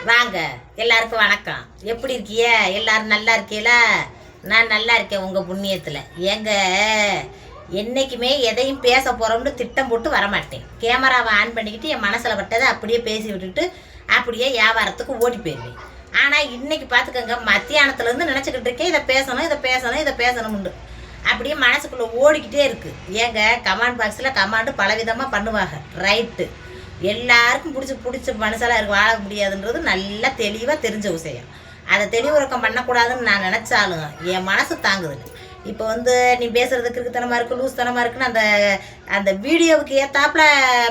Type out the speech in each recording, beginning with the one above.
வாங்க. எல்லாருக்கும் வணக்கம். எப்படி இருக்கிய? எல்லாரும் நல்லா இருக்கீங்களா? நான் நல்லா இருக்கேன் உங்கள் புண்ணியத்தில். ஏங்க, என்றைக்குமே எதையும் பேச போகிறோம்னு திட்டம் போட்டு வரமாட்டேன். கேமராவை ஆன் பண்ணிக்கிட்டு என் மனசில் பட்டதை அப்படியே பேசி விட்டுட்டு அப்படியே வியாபாரத்துக்கு ஓடி போயிடுவேன். ஆனால் இன்றைக்கி பார்த்துக்கோங்க, மத்தியானத்துலேருந்து நினச்சிக்கிட்டு இருக்கேன் இதை பேசணும் இதை பேசணும் இதை பேசணும்னு. அப்படியே மனசுக்குள்ளே ஓடிக்கிட்டே இருக்குது. ஏங்க, கமெண்ட் பாக்ஸில் கமெண்ட் பலவிதமாக பண்ணுவாங்க. ரைட்டு, எல்லாருக்கும் பிடிச்ச மனுஷாலாக இருக்கு வாழ முடியாதுன்றது நல்லா தெளிவாக தெரிஞ்ச விஷயம். அதை தெளிவுறக்கம் பண்ணக்கூடாதுன்னு நான் நினச்சாலும் என் மனசு தாங்குது. இப்போ நீ பேசுகிறதுக்கு இருக்குத்தனமாக இருக்குது, லூஸ்தனமாக இருக்குன்னு அந்த அந்த வீடியோவுக்கு ஏற்றாப்புல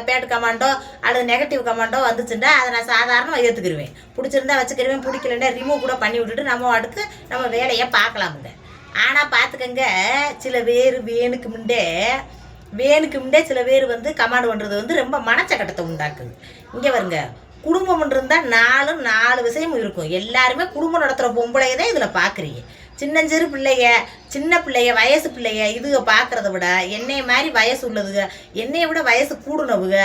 பேட் கமாண்டோ அல்லது நெகட்டிவ் கமாண்டோ வந்துச்சுன்னா அதை நான் சாதாரணமாக ஏற்றுக்கிடுவேன். பிடிச்சிருந்தா வச்சுக்கிடுவேன், பிடிக்கலன்னா ரிமூவ் கூட பண்ணி விட்டுட்டு நம்ம அடுக்கு நம்ம வேலையை பார்க்கலாமுங்க. ஆனால் பார்த்துக்கங்க, சில பேர் வேணுக்கு முண்டே சில பேர் கமாண்ட் பண்ணுறது ரொம்ப மனச்சக்கட்டத்தை உண்டாக்குது. இங்கே வருங்க, குடும்பம் இருந்தால் நாலு விஷயமும் இருக்கும். எல்லாருமே குடும்பம் நடத்துகிற பொம்பளைய தான் இதில் பார்க்குறீங்க. சின்னஞ்சிறு சின்ன பிள்ளைய வயசு பிள்ளைய இதுக பார்க்குறத விட என்னைய மாதிரி வயசு உள்ளதுங்க, என்னைய விட வயசு கூடுனவுக,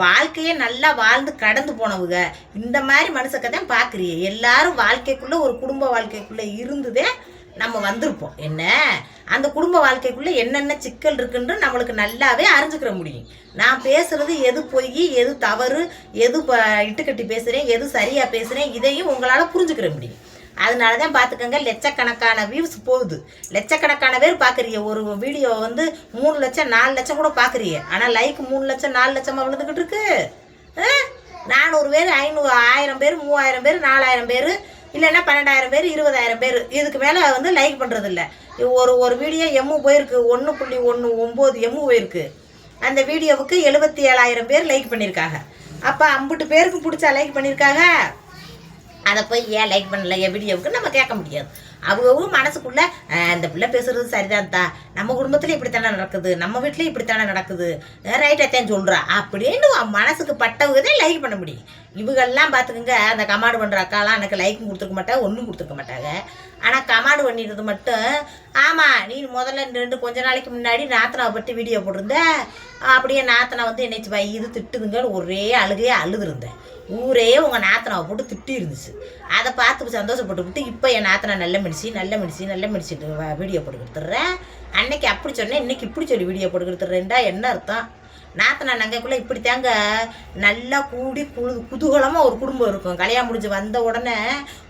வாழ்க்கையே நல்லா வாழ்ந்து கடந்து போனவுக, இந்த மாதிரி மனுஷக்க தான் பார்க்குறீங்க. எல்லாரும் வாழ்க்கைக்குள்ளே ஒரு குடும்ப வாழ்க்கைக்குள்ளே இருந்துதே நம்ம வந்திருப்போம். என்ன அந்த குடும்ப வாழ்க்கைக்குள்ளே என்னென்ன சிக்கல் இருக்குன்னு நம்மளுக்கு நல்லாவே அறிஞ்சுக்கிற முடியும். நான் பேசுகிறது எது பொய், எது தவறு, எது இட்டுக்கட்டி பேசுகிறேன், எது சரியாக பேசுகிறேன், இதையும் உங்களால் புரிஞ்சுக்கிற முடியும். அதனால தான் பார்த்துக்கங்க, லட்சக்கணக்கான வியூஸ் போகுது, லட்சக்கணக்கான பேர் பார்க்குறீங்க. ஒரு வீடியோ 3 லட்சம் 4 லட்சம் கூட பார்க்குறீங்க. ஆனால் லைக் 3 லட்சம் 4 லட்சமாக விழுந்துக்கிட்டு இருக்கு. 400 பேர் 500 1000 பேர் 3000 பேர் 4000 பேர் இல்லைன்னா 12000 பேர் 20000 பேர் இதுக்கு மேலே லைக் பண்ணுறது இல்லை. ஒரு வீடியோ எம்மு போயிருக்கு, 1.19 எம்மு போயிருக்கு. அந்த வீடியோவுக்கு 77,000 பேர் லைக் பண்ணியிருக்காங்க. அப்போ 50 பேருக்கு பிடிச்சா லைக் பண்ணியிருக்காங்க. அதை போய் ஏன் லைக் பண்ணல என் வீடியோவுக்கு நம்ம கேட்க முடியாது. அவங்க மனசுக்குள்ளே இந்த பிள்ளை பேசுகிறது சரிதான் தான், நம்ம குடும்பத்தில் இப்படித்தானே நடக்குது, நம்ம வீட்லேயும் இப்படித்தானே நடக்குது, ரைட்டாத்தான் சொல்கிறா அப்படின்னு மனசுக்கு பட்டவங்க தான் லைக் பண்ண முடியும். இவங்கெல்லாம் பார்த்துக்குங்க, அந்த கமாண்ட் பண்ணுற அக்காலாம் எனக்கு லைக்கும் கொடுத்துருக்க மாட்டாங்க, ஒன்றும் கொடுத்துருக்க மாட்டாங்க. ஆனால் கமாண்ட் பண்ணிடுறது மட்டும், ஆமாம் நீ முதல்ல கொஞ்ச நாளைக்கு முன்னாடி நாத்தனாவை பற்றி வீடியோ போட்டிருந்த, அப்படியே நாத்தனை என்னைச்சு இது திட்டுதுங்கன்னு ஒரே அழுகையே அழுதுருந்தேன். ஊரே உங்கள் நாத்தனாவை போட்டு திட்டி இருந்துச்சு. அதை பார்த்து சந்தோஷப்பட்டுக்கிட்டு இப்போ என் நாத்தனை நல்ல மெடிசின் வீடியோ போட்டு கொடுத்துட்றேன். அன்னைக்கு அப்படி சொன்னேன், இன்னைக்கு இப்படி சொல்லி வீடியோ போட்டு கொடுத்துட்றேன்டா. என்ன அர்த்தம்? நாத்தனா நங்கைக்குள்ளே இப்படி தாங்க நல்லா கூடி குதூகலமாக ஒரு குடும்பம் இருக்கும். கல்யாணம் முடிஞ்சு வந்த உடனே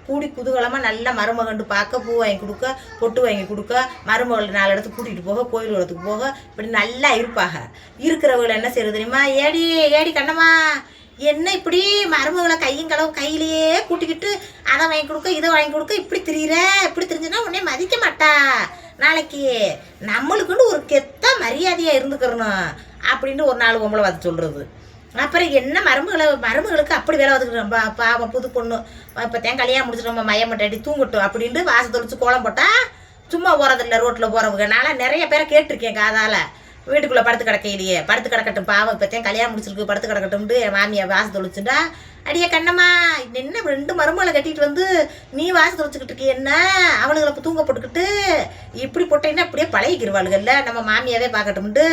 கூடி குதூகலமாக நல்லா மருமகண்டு பார்க்க, பூ வாங்கி கொடுக்க, பொட்டு வாங்கி கொடுக்க, மருமகள் 4 இடத்துக்கு கூட்டிகிட்டு போக, கோயில் இடத்துக்கு போக, இப்படி நல்லா இருப்பாங்க. இருக்கிறவங்களை என்ன செய்யறது தெரியுமா? ஏடி கண்ணம்மா, என்ன இப்படி மருமகளை கையிலேயே கூட்டிக்கிட்டு அதை வாங்கி கொடுக்க இதை வாங்கி கொடுக்க இப்படி திரியிற, இப்படி தெரிஞ்சுன்னா உடனே மதிக்க மாட்டா. நாளைக்கு நம்மளுக்குன்னு ஒரு கெத்த மரியாதையாக இருந்துக்கிறணும் அப்படின்னு ஒரு நாள் பொம்பளை பார்த்து சொல்கிறது. அப்புறம் என்ன மருமகளுக்கு அப்படி வேலை பார்த்துக்கிட்டு பாவம் புது பொண்ணு இப்போ தேன் கல்யாணம் முடிச்சுட்டு நம்ம மையமட்டாடி தூங்கட்டும் அப்படின்ட்டு வாசல் தொளிச்சு கோலம் போட்டால் சும்மா போகிறதில்ல. ரோட்டில் போகிறவங்க நான்லாம் நிறைய பேரை கேட்டிருக்கேன் காதால். வீட்டுக்குள்ளே படுத்து கிடக்கையிலேயே படுத்து கிடக்கட்டும், பாவம் இப்போத்தையும் கல்யாணம் முடிச்சிருக்கு படுத்து கிடக்கட்டும்ட்டு என் மாமியை வாசு தொளிச்சுட்டா, அடியே கண்ணம்மா என்ன 2 மருமகளை கட்டிட்டு நீ வாசு தொளிச்சுக்கிட்டு இருக்க, என்ன அவளுகளை இப்போ தூங்க போட்டுக்கிட்டு இப்படி போட்டேன்னா அப்படியே பழகிக்கிருவாளுகள்ல, நம்ம மாமியாவே பார்க்கட்டும்ட்டு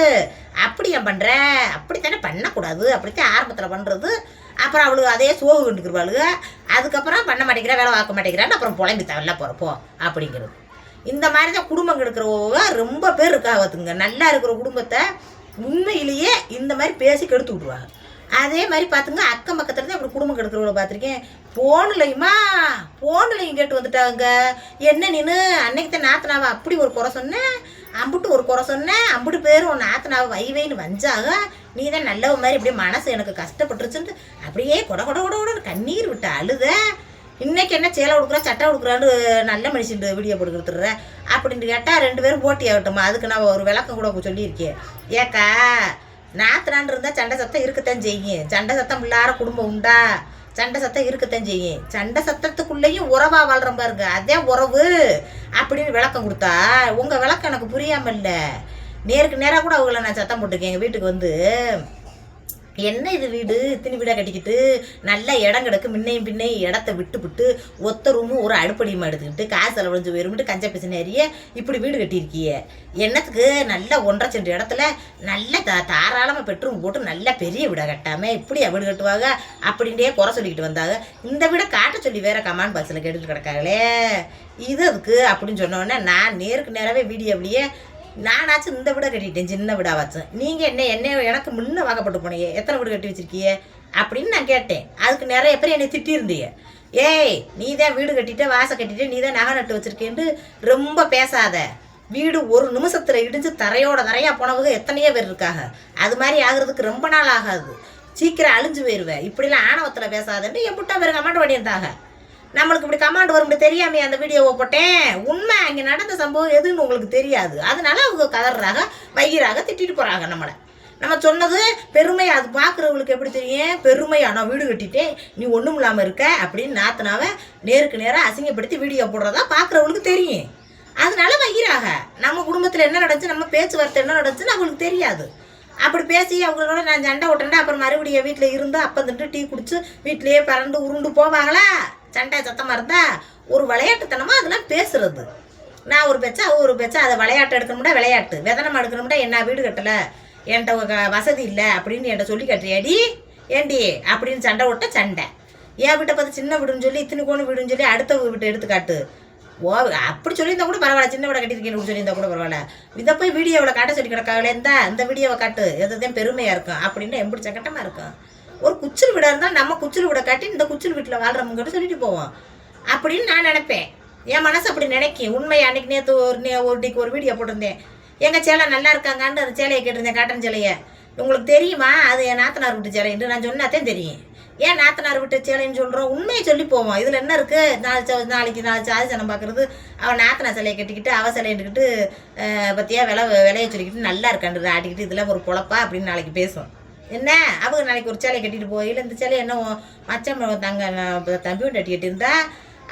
அப்படி ஏன் பண்ணுறேன்? அப்படித்தானே பண்ணக்கூடாது, அப்படித்தான் ஆரம்பத்தில் பண்ணுறது. அப்புறம் அவளுக்கு அதே சோகு கண்டுக்குருவாளுங்க. அதுக்கப்புறம் பண்ண மாட்டேங்கிறா, வேலை பார்க்க மாட்டேங்கிறான்னு அப்புறம் புலம்பி தவல்ல போகிறப்போ அப்படிங்கிறது. இந்த மாதிரி தான் குடும்பம் கெடுக்கிறவங்க ரொம்ப பேர் இருக்காவதுங்க. நல்லா இருக்கிற குடும்பத்தை உண்மையிலேயே இந்த மாதிரி பேசி கெடுத்து விட்ருவாங்க. அதே மாதிரி பார்த்துங்க, அக்கம் பக்கத்தில் தான் அப்படி குடும்பம் கெடுக்கிறவங்கள பார்த்துருக்கேன். ஃபோன்லையும் கேட்டு வந்துட்டாங்க. என்ன நீனு அன்னைக்கு தான் நாத்தனாவை அப்படி ஒரு குறை சொன்னேன், அம்புட்டு ஒரு குறை சொன்னேன், அம்புட்டு பேரும் நாத்தனாவை வைன்னு வஞ்சாக, நீ தான் நல்லவ மாதிரி அப்படியே மனசு எனக்கு கஷ்டப்பட்டுருச்சுன்ட்டு அப்படியே கொட கண்ணீர் விட்டு அழுத. இன்றைக்கி என்ன சேலை கொடுக்குறா சட்டை கொடுக்குறான்னு நல்ல மனுஷன் வீடியோ போட்டு கொடுத்துட்றேன் அப்படின்ட்டு கேட்டால் 2 பேரும் போட்டி ஆகட்டுமா? அதுக்கு நான் ஒரு விளக்கம் கூட சொல்லியிருக்கேன். ஏக்கா, நாத்தனான் இருந்தால் சண்டை சத்தம் இருக்கத்தான் செய்யும். சண்டை சத்தம் இல்லாத குடும்பம் உண்டா? சண்டை சத்தம் இருக்கத்தான் செய்யும். சண்டை சத்தத்துக்குள்ளேயும் உறவாக வாழ்கிற பாருங்க, அதே உறவு அப்படின்னு விளக்கம் கொடுத்தா உங்கள் விளக்கம் எனக்கு புரியாமல் இல்லை. நேருக்கு நேராக கூட அவங்கள நான் சத்தம் போட்டிருக்கேன். எங்கள் வீட்டுக்கு என்ன இது வீடு இத்தனை வீடாக கட்டிக்கிட்டு நல்லா இடம் கிடக்கு முன்னையும் பின்னையும் இடத்த விட்டுவிட்டு ஒத்த ரூமும் ஒரு அடுப்படியுமா எடுத்துக்கிட்டு காசு செலவழிஞ்சு போயிருமிட்டு கஞ்ச பசு நிறைய இப்படி வீடு கட்டியிருக்கிய என்னத்துக்கு நல்ல 1.5 சென்ட் இடத்துல நல்ல தாராளமாக பெட்ரூம் போட்டு நல்ல பெரிய வீடாக கட்டாமல் இப்படி வீடு கட்டுவாங்க அப்படின்ட்டே குறை சொல்லிக்கிட்டு வந்தாங்க. இந்த வீடை காட்ட சொல்லி வேற கமெண்ட் பாக்ஸில் கேட்டுட்டு கிடக்காங்களே இது அதுக்கு அப்படின்னு சொன்னோடனே நான் நேருக்கு நேராகவே வீடியோவிலேயே நானாச்சும் இந்த வீடை கட்டிட்டேன் சின்ன வீடாவாச்சும் நீங்கள் என்ன எனக்கு முன்ன வாக்கப்பட்டு போனீங்க எத்தனை வீடு கட்டி வச்சிருக்கீங்க அப்படின்னு நான் கேட்டேன். அதுக்கு நிறைய பேர் என்னை திட்டியிருந்தீங்க. ஏய் நீ தான் வீடு கட்டிட்ட வாசை கட்டிட்டு நீ தான் நகை நட்டு வச்சிருக்கேன்ட்டு ரொம்ப பேசாத. வீடு ஒரு நிமிஷத்தில் இடிஞ்சு தரையாக போனவங்க எத்தனையோ பேர் இருக்காங்க. அது மாதிரி ஆகுறதுக்கு ரொம்ப நாள் ஆகாது, சீக்கிரம் அழிஞ்சு போயிடுவேன். இப்படிலாம் ஆணவத்தில் பேசாதன்ட்டு எப்பட்டா பேர் கமெண்ட் பண்ணியிருந்தாங்க. நம்மளுக்கு இப்படி கமாண்ட் வரும் தெரியாமே அந்த வீடியோவை போட்டேன். உண்மை அங்கே நடந்த சம்பவம் எதுன்னு உங்களுக்கு தெரியாது, அதனால அவங்க கதறாக வைகிறாக திட்டிட்டு போகிறாங்க நம்மளை. நம்ம சொன்னது பெருமை, அது பார்க்குறவங்களுக்கு எப்படி தெரியும் பெருமையா நான் வீடு கட்டிட்டேன் நீ ஒன்றும் இல்லாமல் இருக்க அப்படின்னு நாத்தனாவை நேருக்கு நேராக அசிங்கப்படுத்தி வீடியோ போடுறதா பார்க்குறவங்களுக்கு தெரியும். அதனால வைகிறாக நம்ம குடும்பத்தில் என்ன நடந்துச்சு நம்ம பேச்சுவார்த்தை என்ன நடந்துச்சுன்னு அவங்களுக்கு தெரியாது. அப்படி பேசி அவங்களோட நான் சண்டை விட்டேன்டா அப்புறம் மறுபடியும் வீட்டில் இருந்து அப்போ திட்டு டீ குடிச்சு வீட்டிலேயே பறந்து உருண்டு போவாங்களா சண்டை சத்தமாக இருந்தால் ஒரு விளையாட்டுத்தனமாக அதெல்லாம் பேசுறது. நான் ஒரு பேச்சா ஒரு பேச்சா அதை விளையாட்டு எடுக்கணும்டா விளையாட்டு வெதனமாக எடுக்கணும்டா என்ன வீடு கட்டலை என்கிட்ட வசதி இல்லை அப்படின்னு என்கிட்ட சொல்லி கட்டுறியாடி ஏண்டி அப்படின்னு சண்டை விட்ட சண்டை. என் வீட்டை பார்த்து சின்ன வீடுன்னு சொல்லி இத்தனை கோணு வீடுன்னு சொல்லி அடுத்த வீட்டை எடுத்துக்காட்டு. ஓ அப்படி சொல்லியிருந்தா கூட பரவாயில்ல, சின்ன வீடை கட்டியிருக்கேன்னு சொல்லியிருந்தா கூட பரவாயில்ல. இதை போய் வீடியோவில் காட்ட சொல்லி கிடக்காங்களே இந்த வீடியோவை காட்டு எதுதான் பெருமையாக இருக்கும் அப்படின்னு எப்படி சக்கட்டமாக இருக்கும். ஒரு குச்சில் வீடாக இருந்தால் நம்ம குச்சில் வீடை காட்டி இந்த குச்சில் வீட்டில் வாழ்கிறவங்ககிட்ட சொல்லிட்டு போவோம் அப்படின்னு நான் நினைப்பேன். என் மனசு அப்படி நினைக்கும். உண்மை அன்றைக்கி நேற்று ஒரு வீடியோ போட்டிருந்தேன். எங்கள் சேலை நல்லா இருக்காங்கன்னு அந்த சேலையை கேட்டிருந்தேன், காட்டன் சேலையை. உங்களுக்கு தெரியுமா அது என் நாத்தனார் வீட்டு சேலைன்னு நான் சொன்னாதான் தெரியும். ஏன் நாத்தனார் வீட்டு சேலைன்னு சொல்கிறோம், உண்மையை சொல்லி போவோம். இதில் என்ன இருக்குது, நாளைக்கு சாதி சனம் பார்க்குறது அவன் நாத்தனார் சிலையை கட்டிக்கிட்டு அவ சிலையிட்டுக்கிட்டு பற்றியா விலையை சொல்லிக்கிட்டு நல்லா இருக்காண்டு ஆட்டிக்கிட்டு இதெல்லாம் ஒரு பொழப்பா அப்படின்னு நாளைக்கு பேசும். என்ன அவங்க நாளைக்கு ஒரு சேலையை கட்டிட்டு போயில இந்த சேலை என்ன மச்சம் தம்பி வீட்டு கட்டிக்கிட்டு இருந்தா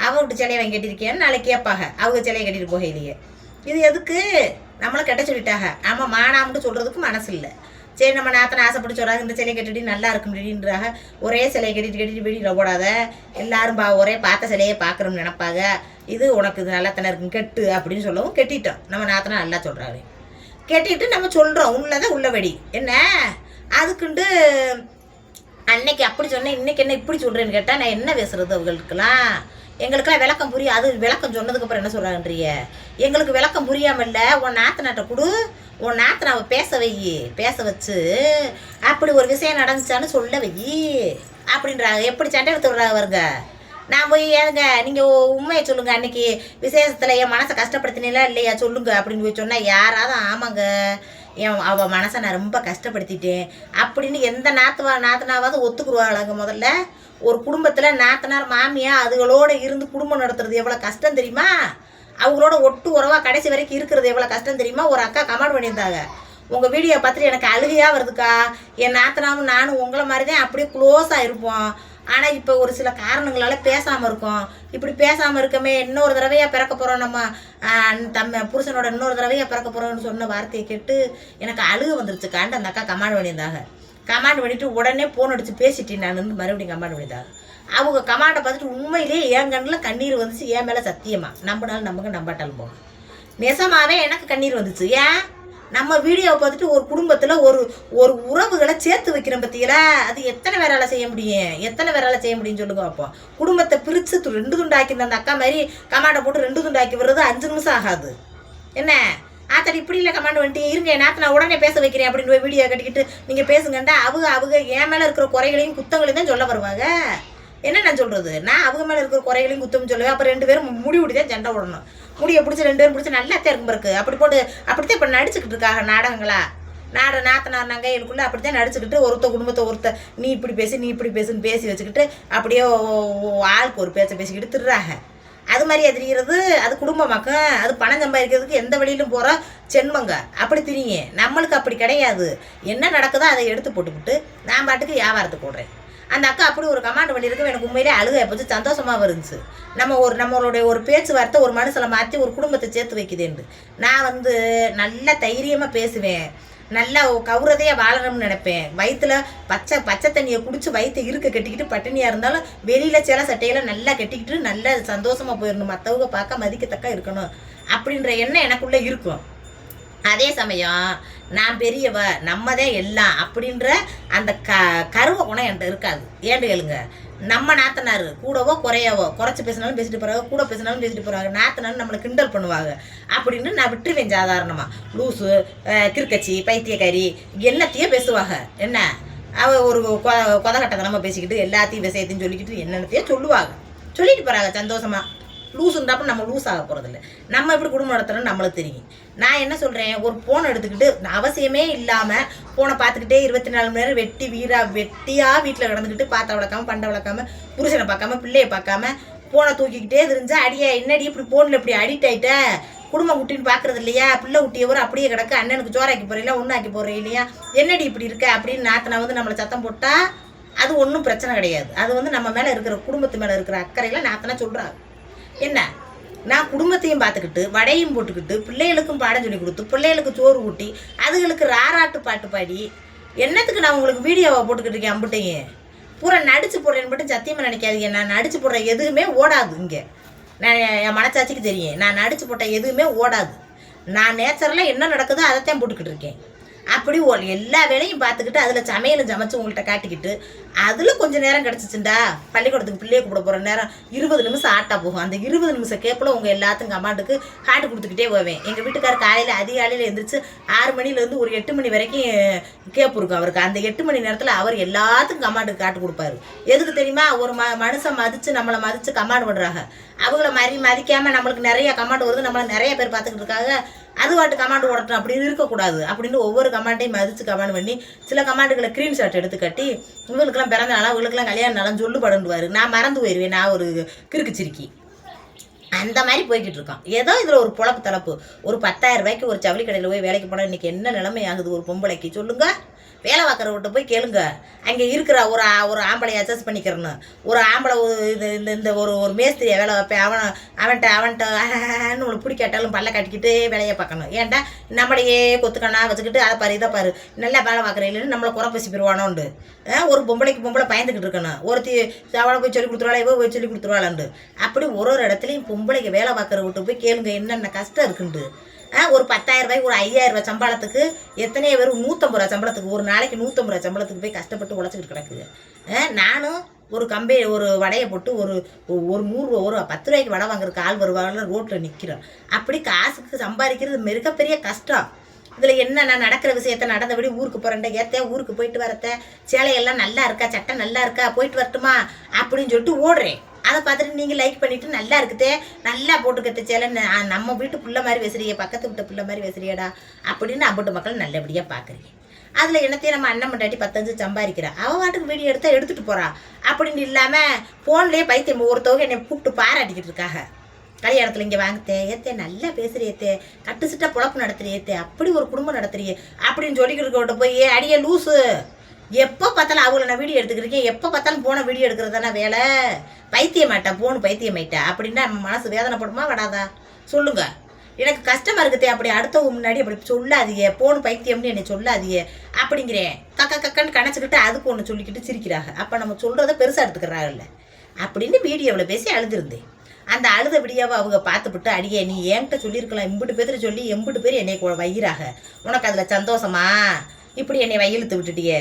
அவ விட்டு சேலையை வாங்கி கட்டியிருக்கேன்னு நாளைக்கு கேட்பாங்க. அவங்க சேலையை கட்டிட்டு போகையிலேயே இது எதுக்கு நம்மளை கட்ட சொல்லிட்டாங்க. ஆமாம் மானாம்னு சொல்கிறதுக்கு மனசு இல்லை. சரி நம்ம நாத்தனை ஆசைப்பட்டு சொல்கிறாங்க இந்த சிலையை கட்டிட்டு நல்லா இருக்கும் அப்படின்றாங்க. ஒரே சிலையை கட்டிட்டு வெளியில் போடாத எல்லாரும் ஒரே பார்த்த சிலையை பார்க்குறோம்னு நினைப்பாங்க. இது உனக்கு இது நல்லா தானே இருக்கும் கெட்டு அப்படின்னு சொல்லவும் கெட்டிட்டோம். நம்ம நாத்தனை நல்லா சொல்கிறாரு கெட்டிட்டு நம்ம சொல்கிறோம் உள்ளதான் உள்ளபடி என்ன அதுக்குண்டு அன்னைக்கு அப்படி சொன்னேன் இன்னைக்கு என்ன இப்படி சொல்கிறேன்னு கேட்டால் நான் என்ன பேசுறது அவங்களுக்கெல்லாம். எங்களுக்கெல்லாம் விளக்கம் புரியும். அது விளக்கம் சொன்னதுக்கப்புறம் என்ன சொல்கிறாங்கன்றிய எங்களுக்கு விளக்கம் புரியாமல்ல உன் நாத்தனாட்ட கொடு உன் நாத்தனாவை பேச வச்சு அப்படி ஒரு விஷயம் நடந்துச்சான்னு சொல்ல வை அப்படின்றாங்க. எப்படி சண்டை எடுத்து விட்றாங்க வருங்க. நான் போய் ஏங்க நீங்கள் உண்மையை சொல்லுங்கள் அன்றைக்கி விசேஷத்தில் என் மனசை கஷ்டப்படுத்தினீங்களா இல்லையா சொல்லுங்க அப்படின்னு போய் சொன்னால் யாராவது ஆமாங்க அவள் மனசை நான் ரொம்ப கஷ்டப்படுத்திட்டேன் அப்படின்னு எந்த நாத்தனாவது ஒத்துக்குருவாங்களாங்க. முதல்ல ஒரு குடும்பத்தில் நாத்தனார் மாமியா அதுகளோடு இருந்து குடும்பம் நடத்துறது எவ்வளோ கஷ்டம் தெரியுமா. அவங்களோட ஒட்டு உறவாக கடைசி வரைக்கும் இருக்கிறது எவ்வளோ கஷ்டம் தெரியுமா. ஒரு அக்கா கமெண்ட் பண்ணியிருந்தாங்க உங்கள் வீடியோ பார்த்துட்டு எனக்கு அழுகையாக வருதுக்கா என் நாத்தனாவும் நானும் உங்களை மாதிரி தான் அப்படியே க்ளோஸாக இருப்போம். ஆனால் இப்போ ஒரு சில காரணங்களால் பேசாமல் இருக்கோம். இப்படி பேசாமல் இருக்கமே இன்னொரு தடவையாக பிறக்க போகிறோம் நம்ம புருஷனோட இன்னொரு தடவையாக பிறக்க போகிறோம்னு சொன்ன வார்த்தையை கேட்டு எனக்கு அழுக வந்துருச்சுக்கான்ட்டு அந்த அக்கா கமெண்ட் பண்ணியிருந்தாங்க. கமெண்ட் பண்ணிவிட்டு உடனே ஃபோன் அடித்து பேசிட்டேன் நான் மறுபடியும் கமெண்ட் பண்ணியிருந்தாங்க. அவங்க கமெண்டை பார்த்துட்டு உண்மையிலேயே என் கண்ணில் கண்ணீர் வந்துச்சு. என் மேலே சத்தியமாக நம்பினாலும் நம்பங்க நம்பாட்டாலும் போகும் நெசமாகவே எனக்கு கண்ணீர் வந்துச்சு. ஏன் நம்ம வீடியோவை பார்த்துட்டு ஒரு குடும்பத்தில் ஒரு உறவுகளை சேர்த்து வைக்கிறோம் பற்றியலா அது எத்தனை பேரால் செய்ய முடியும்னு சொல்லுங்க. அப்போ குடும்பத்தை பிரித்து 2 துண்டாக்கி அந்த அக்கா மாதிரி கமாண்டை போட்டு 2 துண்டாக்கி வர்றது 5 நிமிஷம் ஆகாது. என்ன ஆத்தாடி இப்படி இல்லை கமாண்ட் வந்துட்டு இருங்க நாற்று நான் உடனே பேச வைக்கிறேன் அப்படின்னு வீடியோ கட்டிக்கிட்டு நீங்கள் பேசுங்கண்டா அவங்க என் மேலே இருக்கிற குறைகளையும் குத்தங்களையும் தான் சொல்ல வருவாங்க. என்ன நான் சொல்கிறது நான் அவங்க மேலே இருக்கிற குறைகளையும் குத்தம் சொல்லுவேன். அப்போ 2 பேரும் முடி தான் சண்டை விடணும். முடியை பிடிச்சி 2 பேரும் பிடிச்சி நல்லாத்தான் இருக்கும் பிறகு அப்படி போட்டு அப்படித்தான் இப்போ நடிச்சுக்கிட்டு இருக்காங்க நாடகங்களா. நாத்தனார் நங்கைகளுக்குள்ளே அப்படித்தான் நடிச்சுக்கிட்டு ஒருத்த குடும்பத்தை நீ இப்படி பேசுன்னு பேசி வச்சுக்கிட்டு அப்படியே ஆளுக்கு ஒரு பேசிக்கிட்டு திடுறாங்க. அது மாதிரி எதிரிகிறது அது குடும்பமாக்கும். அது பணம் சம்பாதிக்கிறதுக்கு எந்த வழியிலும் போகிற சென்மங்க அப்படி திரிங்க. நம்மளுக்கு அப்படி கிடையாது. என்ன நடக்குதோ அதை எடுத்து போட்டுக்கிட்டு நான் பாட்டுக்கு வியாபாரத்துக்கு போடுறேன். அந்த அக்கா அப்படி ஒரு கமாண்ட் பண்ணியிருக்கும். எனக்கு உண்மையிலே அழுகை போச்சு, சந்தோஷமாக இருந்துச்சு. நம்மளுடைய ஒரு பேச்சுவார்த்தை ஒரு மனுஷனை மாற்றி ஒரு குடும்பத்தை சேர்த்து வைக்குதுன்னு நான் நல்ல தைரியமாக பேசுவேன். நல்லா கவுரதையாக வாழணும்னு நினைப்பேன். வயிற்றுல பச்சை தண்ணியை குடிச்சு வயிற்று இருக்க கட்டிக்கிட்டு பட்டினியாக இருந்தாலும் வெளியில் சில சட்டையெல்லாம் நல்லா கட்டிக்கிட்டு நல்லா சந்தோஷமாக போயிடணும், மற்றவங்க பார்க்க மதிக்கத்தக்க இருக்கணும் அப்படின்ற எண்ணம் எனக்குள்ளே இருக்கும். அதே சமயம் நான் பெரியவ, நம்ம தான் எல்லாம் அப்படின்ற அந்த கருவ குணம் என்கிட்ட இருக்காது. ஏன்னு கேளுங்க, நம்ம நாத்தனார் கூடவோ குறையவோ, குறைச்சி பேசினாலும் பேசிட்டு போகிறாங்க, கூட பேசினாலும் பேசிட்டு போகிறாங்க, நாத்தனாலும் நம்மளை கிண்டல் பண்ணுவாங்க அப்படின்னு நான் விட்டுருவேன். சாதாரணமாக லூசு, கிறுக்கச்சி, பைத்தியக்காரி எல்லாத்தையும் பேசுவாங்க. என்ன அவள் ஒரு கொதகட்டத்தனமாக பேசிக்கிட்டு எல்லாத்தையும் விஷயத்தையும் சொல்லிக்கிட்டு என்னென்னத்தையும் சொல்லிட்டு போகிறாங்க சந்தோஷமாக. லூஸுன்றப்ப நம்ம லூஸ் ஆக போகிறதில்ல. நம்ம எப்படி குடும்பம் நடத்துகிறோன்னு நம்மளுக்கு தெரியும். நான் என்ன சொல்கிறேன், ஒரு ஃபோனை எடுத்துக்கிட்டு அவசியமே இல்லாமல் ஃபோனை பார்த்துக்கிட்டே 24 மணி நேரம் வெட்டியாக வீட்டில் கிடந்துக்கிட்டு பாத்திர வளர்க்காமல், பண்டை வளர்க்காமல், புருஷனை பார்க்காம, பிள்ளையை பார்க்காம ஃபோனை தூக்கிக்கிட்டே தெரிஞ்சா அடியே என்னடி இப்படி ஃபோனில் இப்படி அடிக்ட் ஆகிட்ட, குடும்பம் குட்டின்னு பார்க்குறது இல்லையா, பிள்ளை குட்டியவரும் அப்படியே கிடக்கு, அண்ணனுக்கு சோறாக்கி போகிறீங்களா, ஒன்றாக்கி போகிறேன் இல்லையா, என்னடி இப்படி இருக்க அப்படின்னு நாத்தனை நம்மளை சத்தம் போட்டால் அது ஒன்றும் பிரச்சனை கிடையாது. அது நம்ம மேலே இருக்கிற குடும்பத்து மேலே இருக்கிற அக்கறையில் நாத்தனை சொல்கிறாங்க. என்ன, நான் குடும்பத்தையும் பார்த்துக்கிட்டு வடையும் போட்டுக்கிட்டு பிள்ளைகளுக்கும் பாடம் சொல்லி கொடுத்து பிள்ளைகளுக்கு சோறு ஊட்டி அதுகளுக்கு ராராட்டு பாட்டு பாடி என்னத்துக்கு நான் உங்களுக்கு வீடியோவை போட்டுக்கிட்டு இருக்கேன். அம்பிட்டையும் பூரா நடிச்சு போடுறேன்னு மட்டும் சத்தியமாக நினைக்காதீங்க. நான் நடிச்சு போடுற எதுவுமே ஓடாது. இங்கே நான் என் மனச்சாட்சிக்கு தெரியும், நான் நடிச்சு போட்ட எதுவுமே ஓடாது. நான் நேச்சரில் என்ன நடக்குதோ அதைத்தான் போட்டுக்கிட்டு இருக்கேன். அப்படி எல்லா வேலையும் பார்த்துக்கிட்டு அதில் சமையலும் சமைச்சு உங்கள்கிட்ட காட்டிக்கிட்டு அதில் கொஞ்சம் நேரம் கிடச்சிச்சுண்டா பள்ளிக்கூடத்துக்கு பிள்ளையை கூப்பிட போகிற நேரம் 20 நிமிஷம் ஆட்டா போகும். அந்த 20 நிமிஷம் கேப்பில் உங்கள் எல்லாத்துக்கும் கமாண்டுக்கு காட்டு கொடுத்துக்கிட்டே போவேன். எங்கள் வீட்டுக்காரர் காலையில் அதிகாலையில் எழுந்திரிச்சு 6 மணிலேருந்து ஒரு 8 மணி வரைக்கும் கேப்பு இருக்கும் அவருக்கு. அந்த 8 மணி நேரத்தில் அவர் எல்லாத்துக்கும் கமாண்டுக்கு காட்டு கொடுப்பாரு. எதுக்கு தெரியுமா, ஒரு மனுஷன் மதித்து நம்மளை மதித்து கமாண்டு பண்ணுறாங்க. அவங்கள மதிக்காமல் நம்மளுக்கு நிறைய கமாண்டு வருது, நம்மளை நிறைய பேர் பார்த்துக்கிட்டு இருக்காங்க. அது வாட்டு கமாண்டு ஓடட்டும் அப்படின்னு இருக்கக்கூடாது அப்படின்னு ஒவ்வொரு கமாண்டையும் மதித்து கமாண்ட் பண்ணி சில கமாண்டுகளை ஸ்க்ரீன்ஷாட் எடுத்து கட்டி இவங்களுக்கெல்லாம் பிறந்த நாளாக இவங்களுக்கெல்லாம் கல்யாணம் நாளான்னு சொல்லுபடுவார். நான் மறந்து போயிடுவேன், நான் ஒரு கிறுக்குச்சிருக்கி. அந்த மாதிரி போய்கிட்டு இருக்கோம். ஏதோ இதில் ஒரு பொழப்பு தளப்பு. ஒரு 10,000 ரூபாய்க்கு ஒரு ஜவுளி கடையில் போய் வேலைக்கு போனால் இன்றைக்கி என்ன நிலைமை ஆகுது ஒரு பொம்பளைக்கு சொல்லுங்கள். வேலை பார்க்குறவர்கிட்ட போய் கேளுங்க. அங்கே இருக்கிற ஒரு ஆம்பளை அட்ஜஸ்ட் பண்ணிக்கிறணும். ஒரு ஆம்பளை இந்த ஒரு மேஸ்திரியை வேலை வைப்பேன். அவன்கிட்ட உங்களுக்கு பிடிக்காட்டாலும் பல்ல கட்டிக்கிட்டு வேலையை பார்க்கணும். ஏன்டா நம்மளையே கொத்துக்கண்ணா வச்சுக்கிட்டு அதை பாரு இதை பாரு நல்லா வேலை பார்க்குறேன் இல்லைன்னு நம்மளை குறை பேசி போயிடுவானோண்டு. ஒரு பொம்பளை பயந்துக்கிட்டு இருக்கணும். ஒருத்தி அவளை போய் சொல்லி கொடுத்துருவாளா, இவ போய் சொல்லி கொடுத்துருவாளாண்டு. அப்படி ஒரு இடத்துலையும் பொம்பளைக்கு வேலை பார்க்குற விட்டு போய் கேளுங்க என்னென்ன கஷ்டம் இருக்குண்டு. ஒரு 10,000 ரூபாய்க்கு ஒரு 5,000 ரூபாய் சம்பளத்துக்கு எத்தனையோ பேர் 150 ரூபா சம்பளத்துக்கு ஒரு நாளைக்கு 150 ரூபா சம்பளத்துக்கு போய் கஷ்டப்பட்டு உழைச்சிக்கிட்டு கிடக்குது. நானும் ஒரு வடையை போட்டு ஒரு 100 ரூபா ஒரு 10 ரூபாய்க்கு வடை வாங்குறதுக்கு ஆள் வருவாங்கன்னு ரோட்டில் நிற்கிறோம். அப்படி காசுக்கு சம்பாதிக்கிறது மிகப்பெரிய கஷ்டம். இதில் என்ன நான் நடக்கிற விஷயத்த நடந்தபடி ஊருக்கு போகிறேன், ஊருக்கு போயிட்டு வரத்த சேலையெல்லாம் நல்லா இருக்கா, சட்டை நல்லா இருக்கா, போயிட்டு வரட்டுமா அப்படின்னு சொல்லிட்டு ஓடுறேன். அதை பார்த்துட்டு நீங்கள் லைக் பண்ணிவிட்டு நல்லா இருக்குதே, நல்லா போட்டுக்கத்த சேலை, நம்ம வீட்டு பிள்ளை மாதிரி பேசுறியே, பக்கத்து வீட்டு பிள்ளை மாதிரி பேசுறியடா அப்படின்னு அம்பட்டு மக்கள் நல்லபடியாக பார்க்குறீங்க. அதில் என்னத்தையும் நம்ம அண்ணன் மண்டாட்டி 15 சம்பாதிக்கிறா, அவள் வாட்டுக்கு வீடியோ எடுத்துகிட்டு போகிறா அப்படின்னு இல்லாமல் ஃபோன்லேயே பைத்தியம் ஒருத்தவங்க என்னை கூப்பிட்டு பாராட்டிக்கிட்டு இருக்காங்க. கல்யாணத்தில் இங்கே வாங்கத்தே ஏத்தே நல்லா பேசுறியத்தே, கட்டுச்சிட்டா பொழப்பு நடத்துறியத்தே, அப்படி ஒரு குடும்பம் நடத்துறியே அப்படின்னு சொல்லிக்கிட்டு போய் அடியே லூஸு, எப்போ பார்த்தாலும் அவங்கள நான் வீடியோ எடுத்துக்கிருக்கேன், எப்போ பார்த்தாலும் போன வீடியோ எடுக்கிறது தானே வேலை, பைத்தியமாட்டா போன பைத்தியமாயிட்டா அப்படின்னா நம்ம மனசு வேதனைப்படுமா வடாதா சொல்லுங்க. எனக்கு கஷ்டமாக இருக்குதே, அப்படி அடுத்தவங்க முன்னாடி அப்படி சொல்லாதீங்க, போன பைத்தியம்னு என்னை சொல்லாதீங்க அப்படிங்கிறேன். கக்கன்னு கணச்சிக்கிட்டு அதுக்கு ஒன்று சொல்லிக்கிட்டு சிரிக்கிறாங்க. அப்போ நம்ம சொல்கிறத பெருசாக எடுத்துக்கிறாங்கல்ல அப்படின்னு வீடியோவில் பேசி அழுதுருந்தேன். அந்த அழுத வீடியோவை அவங்க பார்த்துவிட்டு அடியே நீ என்கிட்ட சொல்லியிருக்கலாம், இம்பிட்டு பேர் சொல்லி எம்பிட்டு பேர் என்னை வைகிறாங்க, உனக்கு அதில் சந்தோஷமா, இப்படி என்னை வயிழுத்து விட்டுட்டியே,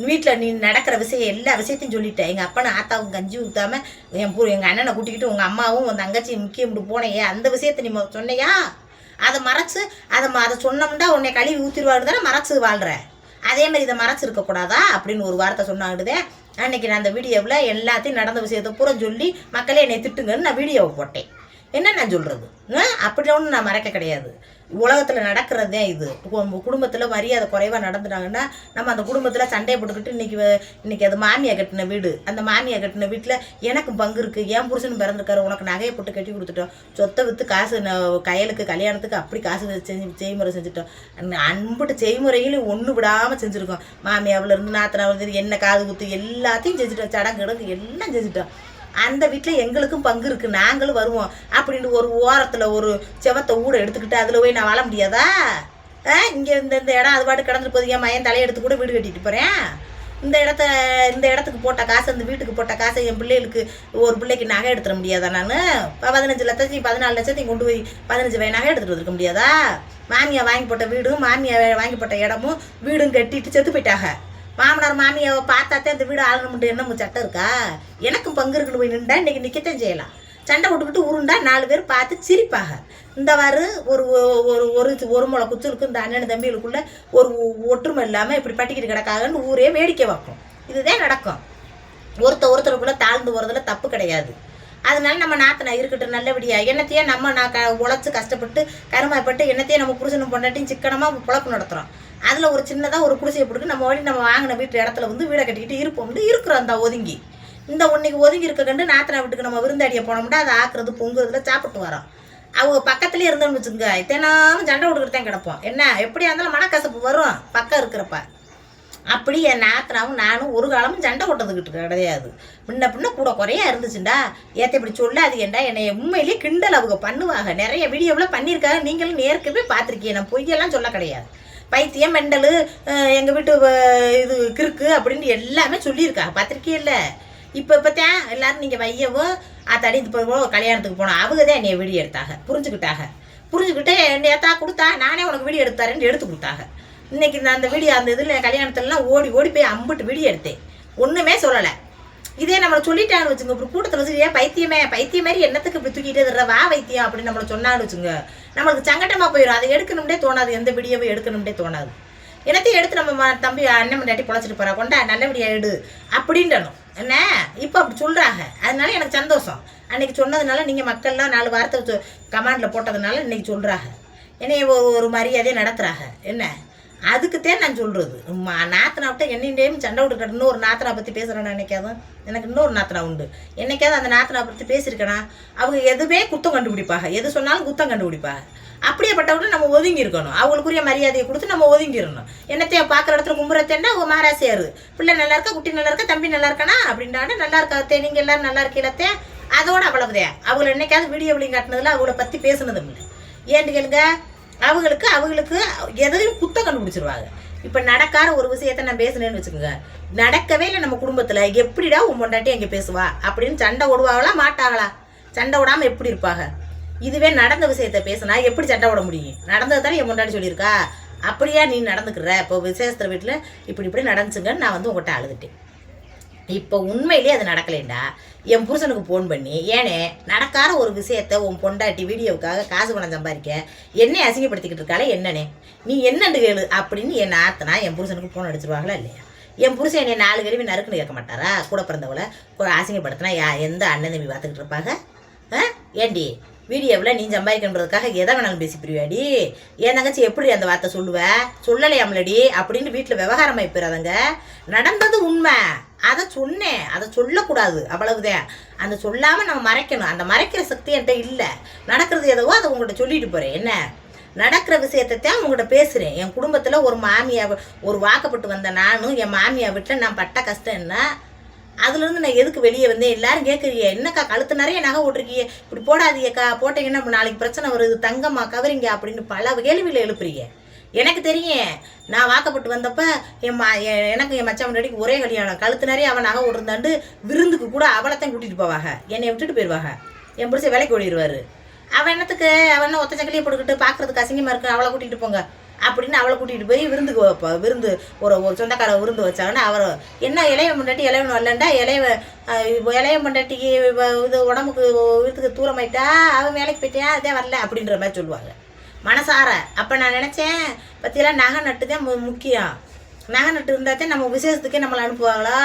வீட்டில் நீ நடக்கிற விஷயம் எல்லா விஷயத்தையும் சொல்லிட்டேன். எங்கள் அப்பனை ஆத்தாவும் கஞ்சி ஊற்றாமல் எங்கள் அண்ணனை கூட்டிக்கிட்டு உங்கள் அம்மாவும் உன் தங்கச்சி முக்கியம் போனையே அந்த விஷயத்தை நீ சொன்னையா, அதை மறைச்சு அதை சொன்னோம்னா உன்னை கழுவி ஊற்றிடுவாரு தானே மறைச்சு வாழ்கிற, அதே மாதிரி இதை மறைச்சு இருக்கக்கூடாதா அப்படின்னு ஒரு வார்த்தை சொன்னாங்கிடுதே. அன்றைக்கி நான் அந்த வீடியோவில் எல்லாத்தையும் நடந்த விஷயத்தை பூரா சொல்லி மக்களே என்னை திட்டுங்கன்னு நான் வீடியோவை போட்டேன். என்ன நான் சொல்கிறது, அப்படி ஒன்றும் நான் மறைக்க கிடையாது. உலகத்தில் நடக்கிறது தான் இது. குடும்பத்தில் மரியாதை குறைவாக நடந்துட்டாங்கன்னா நம்ம அந்த குடும்பத்தில் சண்டையை போட்டுக்கிட்டு இன்றைக்கி அது மாமியை கட்டின வீடு, அந்த மாமியை கட்டின வீட்டில் எனக்கு பங்கு இருக்குது, என் புருஷன் பிறந்திருக்காரு, உனக்கு நகையை போட்டு கட்டி கொடுத்துட்டோம், சொத்தை விற்று காசு கையலுக்கு கல்யாணத்துக்கு அப்படி காசு செய்முறை செஞ்சுட்டோம், அன்புட்டு செய்முறையிலும் ஒன்று விடாமல் செஞ்சுருக்கோம். மாமியாவிலேருந்து நாத்தனாவிலேருந்து என்ன காது குத்து எல்லாத்தையும் செஞ்சுட்டோம், சடங்கு கிடங்கு எல்லாம் செஞ்சுட்டோம். அந்த வீட்டில் எங்களுக்கும் பங்கு இருக்குது, நாங்களும் வருவோம் அப்படின்னு ஒரு ஓரத்தில் ஒரு செவத்தை ஊட எடுத்துக்கிட்டு அதில் போய் நான் வாழ முடியாதா? இங்கே இந்த இடம் அது பாட்டு கிடந்துட்டு போகுது, என் மயன் தலையெடுத்து கூட வீடு கட்டிட்டு போகிறேன். இந்த இடத்துக்கு போட்ட காசு, அந்த வீட்டுக்கு போட்ட காசை என் பிள்ளைகளுக்கு ஒரு பிள்ளைக்கு நகை எடுத்துட முடியாதா? நான் 15 லட்சத்தையும் 14 லட்சத்தையும் கொண்டு போய் 15 வய நகை எடுத்துகிட்டு வந்துருக்க முடியாதா? மாமியை வாங்கி போட்ட வீடும் மாமியை வாங்கி போட்ட இடமும் வீடும் கட்டிட்டு செத்து போயிட்டாங்க. மாமனார் மாமியை பார்த்தாத்தே அந்த வீடு ஆளணும்ட்டு என்ன சட்டம் இருக்கா? எனக்கும் பங்கு இருக்குன்னு போய் நின்றா இன்றைக்கி நிற்கத்தான் செய்யலாம். சண்டை போட்டுக்கிட்டு உருண்டா 4 பேர் பார்த்து சிரிப்பாக. இந்தவாறு ஒரு ஒரு ஒரு முளை குச்சலுக்கு இந்த அண்ணன் தம்பிகளுக்குள்ள ஒரு ஒற்றுமை இல்லாமல் இப்படி பட்டிக்கிட்டு கிடக்காங்கன்னு ஊரே வேடிக்கை பார்க்கும். இதுதான் நடக்கும். ஒருத்தருக்குள்ளே தாழ்ந்து போகிறதுல தப்பு கிடையாது. அதனால நம்ம நாத்தனா இருக்கட்டும் நல்லபடியா. என்னத்தையே நான் உழைச்சி கஷ்டப்பட்டு கருமாப்பட்டு என்னத்தையே நம்ம புருஷனும் பொண்டாட்டியும் சிக்கனமாக பொழப்பு நடத்துகிறோம். அதில் ஒரு சின்னதாக ஒரு குடிசையை போட்டு நம்ம வாங்கின வீட்டு இடத்துல வீடை கட்டிக்கிட்டு இருப்போம்னு இருக்கிறோம். அந்த ஒதுங்கி இந்த ஒன்றைக்கு ஒதுங்கி இருக்க கண்டு நாத்தனா வீட்டுக்கு நம்ம விருந்தாடியை போனோம்னா அதை ஆக்குறது பொங்குறதுல சாப்பிட்டு வரோம். அவங்க பக்கத்துலேயே இருந்தோம்னு வச்சுங்க, தினமும் சண்டை விட்டுக்கிட்டு தான் கிடப்போம். என்ன எப்படியா இருந்தாலும் மனக்கசப்பு வரும் பக்கம் இருக்கிறப்ப. அப்படி என் நாத்தனாவும் நானும் ஒரு காலமும் சண்டை கொட்டதுக்கிட்டு கிடையாது. பின்ன கூட குறையா இருந்துச்சுண்டா ஏற்ற இப்படி சொல்லாதீங்கண்டா என்னை உண்மையிலேயே கிண்டல் அவங்க பண்ணுவாங்க. நிறைய வீடியோவில் பண்ணியிருக்காங்க, நீங்களும் நேர்க்கவே பார்த்துருக்கீங்க. நான் பொய்யெல்லாம் சொல்ல கிடையாது. பைத்தியம் மெண்டல் எங்கள் வீட்டு இது கிறுக்கு அப்படின்னு எல்லாமே சொல்லியிருக்காங்க, பார்த்துருக்கீல்ல. இப்போத்தான் எல்லாரும் நீங்கள் வையவும் தடி இப்போ கல்யாணத்துக்கு போனோம். அவங்க தான் என்னைய வீடியோ எடுத்தாங்க, புரிஞ்சுக்கிட்டு என்னையத்தா கொடுத்தா நானே உனக்கு வீடியோ எடுத்தாரேன்னு எடுத்து கொடுத்தாங்க. இன்றைக்கி நான் அந்த வீடியோ அந்த இதில் கல்யாணத்துலலாம் ஓடி போய் அம்பிட்டு வீடியோ எடுத்தேன், ஒன்றுமே சொல்லலை. இதே நம்மளை சொல்லிட்டான்னு வச்சுங்க, இப்படி கூட்டத்தில் வச்சு ஏன் பைத்தியம் மாதிரி என்னத்துக்கு இப்படி தூக்கிட்டு வா வைத்தியம் அப்படின்னு நம்மளை சொன்னான்னு வச்சுங்க, நம்மளுக்கு சங்கட்டமாக போயிடும். அதை எடுக்கணும்னே தோணாது, எந்த வீடியோவும் எடுக்கணும்னே தோணாது. என்னத்தையும் எடுத்து நம்ம தம்பி அண்ணன் மண்டாட்டி பொழைச்சிட்டு போகிறா, கொண்டா நல்லபடியாக எடு அப்படின்றணும். என்ன இப்போ அப்படி சொல்கிறாங்க, அதனால எனக்கு சந்தோஷம். அன்றைக்கி சொன்னதுனால நீங்கள் மக்கள்லாம் 4 வார்த்தை கமெண்டில் போட்டதுனால இன்றைக்கி சொல்கிறாங்க, என்னைய ஒரு மரியாதையை நடத்துகிறாங்க. என்ன அதுக்குத்தான் நான் சொல்கிறது. நாத்தனா விட்ட என்னையும் சண்டை விட்டுக்கிட்டு இன்னொரு நாத்தனா பற்றி பேசுகிறேன்னு நினைக்காதும். எனக்கு இன்னொரு நாத்தனா உண்டு, என்னைக்காவது அந்த நாத்தனா பற்றி பேசியிருக்கேனா? அவங்க எதுவுமே குத்தம் கண்டுபிடிப்பாங்க, எது சொன்னாலும் குத்தம் கண்டுபிடிப்பாங்க. அப்படியேப்பட்டவங்க நம்ம ஒதுங்கி இருக்கணும், அவங்களுக்குரிய மரியாதையை கொடுத்து நம்ம ஒதுங்கிடணும். என்னத்தைய பார்க்குற இடத்துல கும்புறத்தேன்னா அவங்க மாராசியாரு பிள்ளை நல்லா இருக்கா, குட்டி நல்லா இருக்கா, தம்பி நல்லா இருக்கானா அப்படின்றாண்டு நல்லா இருக்காத்தே, நீங்கள் எல்லோரும் நல்லா இருக்கீங்களத்தே, அதோட அவ்வளவுதே. அவங்கள என்னைக்காவது வீடியோவிலையும் காட்டினதில் அவங்கள பற்றி பேசுனதும் இல்லை. ஏன்னு கேளுங்க, அவங்களுக்கு எதையும் குத்தம் கண்டுபிடிச்சிருவாங்க. இப்போ நடக்காத ஒரு விஷயத்த நான் பேசுனேன்னு வச்சுக்கோங்க, நடக்கவே இல்லை நம்ம குடும்பத்தில், எப்படிடா உன் பொண்டாட்டி அங்கே பேசுவா அப்படின்னு சண்டை ஓடுவாங்களா மாட்டாங்களா? சண்டை விடாமல் எப்படி இருப்பாங்க? இதுவே நடந்த விஷயத்த பேசினா எப்படி சண்டை விட முடியும்? நடந்தது தானே என் பொண்டாட்டி சொல்லியிருக்கா, அப்படியா நீ நடந்துக்கிற? இப்போ விசேஷத்துல வீட்டில் இப்படி நடந்துச்சுங்கன்னு நான் உங்கள்கிட்ட அழுதுட்டேன். இப்போ உண்மையிலேயே அது நடக்கலைண்டா என் புருஷனுக்கு ஃபோன் பண்ணி, ஏனே நடக்காத ஒரு விஷயத்த உன் பொண்டாட்டி வீடியோவுக்காக காசு பணம் சம்பாதிக்க என்னை அசிங்கப்படுத்திக்கிட்டு இருக்காளே என்னன்னே, நீ என்னண்டு கேளு அப்படின்னு என் ஆத்தனா என் புருஷனுக்கு ஃபோன் அடிச்சிருவாங்களா இல்லையா? என் புருஷன் என்னை 4 கேள்வி நறுக்குன்னு கேட்க மாட்டாரா? கூட பிறந்தவளை அசிங்கப்படுத்தினா எந்த அண்ணன் தம்பி பார்த்துக்கிட்டு இருப்பாங்க? ஏண்டி வீடியோவில் நீ சம்பாதிக்கணுன்றதுக்காக எதை வேணாலும் பேசி பிரிவாடி? என் தங்கச்சி எப்படி அந்த வார்த்தை சொல்லலையாமலடி அப்படின்னு வீட்டில் விவகாரமாக போயிடாதங்க. நடந்தது உண்மை, அதை சொன்னேன், அதை சொல்லக்கூடாது, அவ்வளவுதான். அந்த சொல்லாமல் நம்ம மறைக்கணும். அந்த மறைக்கிற சக்தி என்கிட்ட இல்லை. நடக்கிறது எதுவோ அதை உங்கள்கிட்ட சொல்லிட்டு போகிறேன். என்ன நடக்கிற விஷயத்தான் உங்கள்கிட்ட பேசுகிறேன். என் குடும்பத்தில் ஒரு வாக்கப்பட்டு வந்த நானும் என் மாமியா வீட்டில் நான் பட்ட கஷ்டம் என்ன, அதுலேருந்து நான் எதுக்கு வெளியே வந்தேன்? எல்லாரும் கேட்குறீங்க, என்னக்கா கழுத்து நிறைய நகை ஓட்டுருக்கீங்க, இப்படி போடாதீங்கக்கா, போட்டிங்கன்னா நாளைக்கு பிரச்சனை வருது, தங்கம்மா கவரிங்க அப்படின்னு பல கேள்வியில் எழுப்புறீங்க. எனக்கு தெரியும், நான் வாக்கப்பட்டு வந்தப்போ எனக்கு என் மச்சான் முன்னாடிக்கு ஒரே கல்யாணம், கழுத்து நிறைய அவன் நகை ஓட்டுருந்தாண்டு விருந்துக்கு கூட அவளைத்தான் கூட்டிகிட்டு போவாங்க, என்னை விட்டுட்டு போயிடுவாங்க. என் பிடிச்ச வேலைக்கு ஓடிடுவார். அவன் என்னத்துக்கு, அவன் ஒத்த சக்கலியை போட்டுக்கிட்டு பார்க்குறதுக்கு அசிங்கமாக இருக்குது, அவளை கூட்டிகிட்டு போங்க அப்படின்னு அவளை கூட்டிகிட்டு போய் விருந்துக்கு வைப்போம். விருந்து ஒரு சொந்தக்கார விருந்து வச்சாங்கன்னா அவர் என்ன இளைய மண்டாட்டி இளையவன் வரலண்டா, இளைய மண்டாட்டிக்கு இது உடம்புக்கு வீட்டுக்கு தூரமாயிட்டா, அவன் வேலைக்கு போயிட்டா அதே வரல அப்படின்ற மாதிரி சொல்லுவாங்க மனசார. அப்போ நான் நினச்சேன், பற்றியெல்லாம் நகை நட்டு தான் முக்கியம், நகை நட்டு இருந்தால் நம்ம விசேஷத்துக்கே நம்மளை அனுப்புவாங்களா?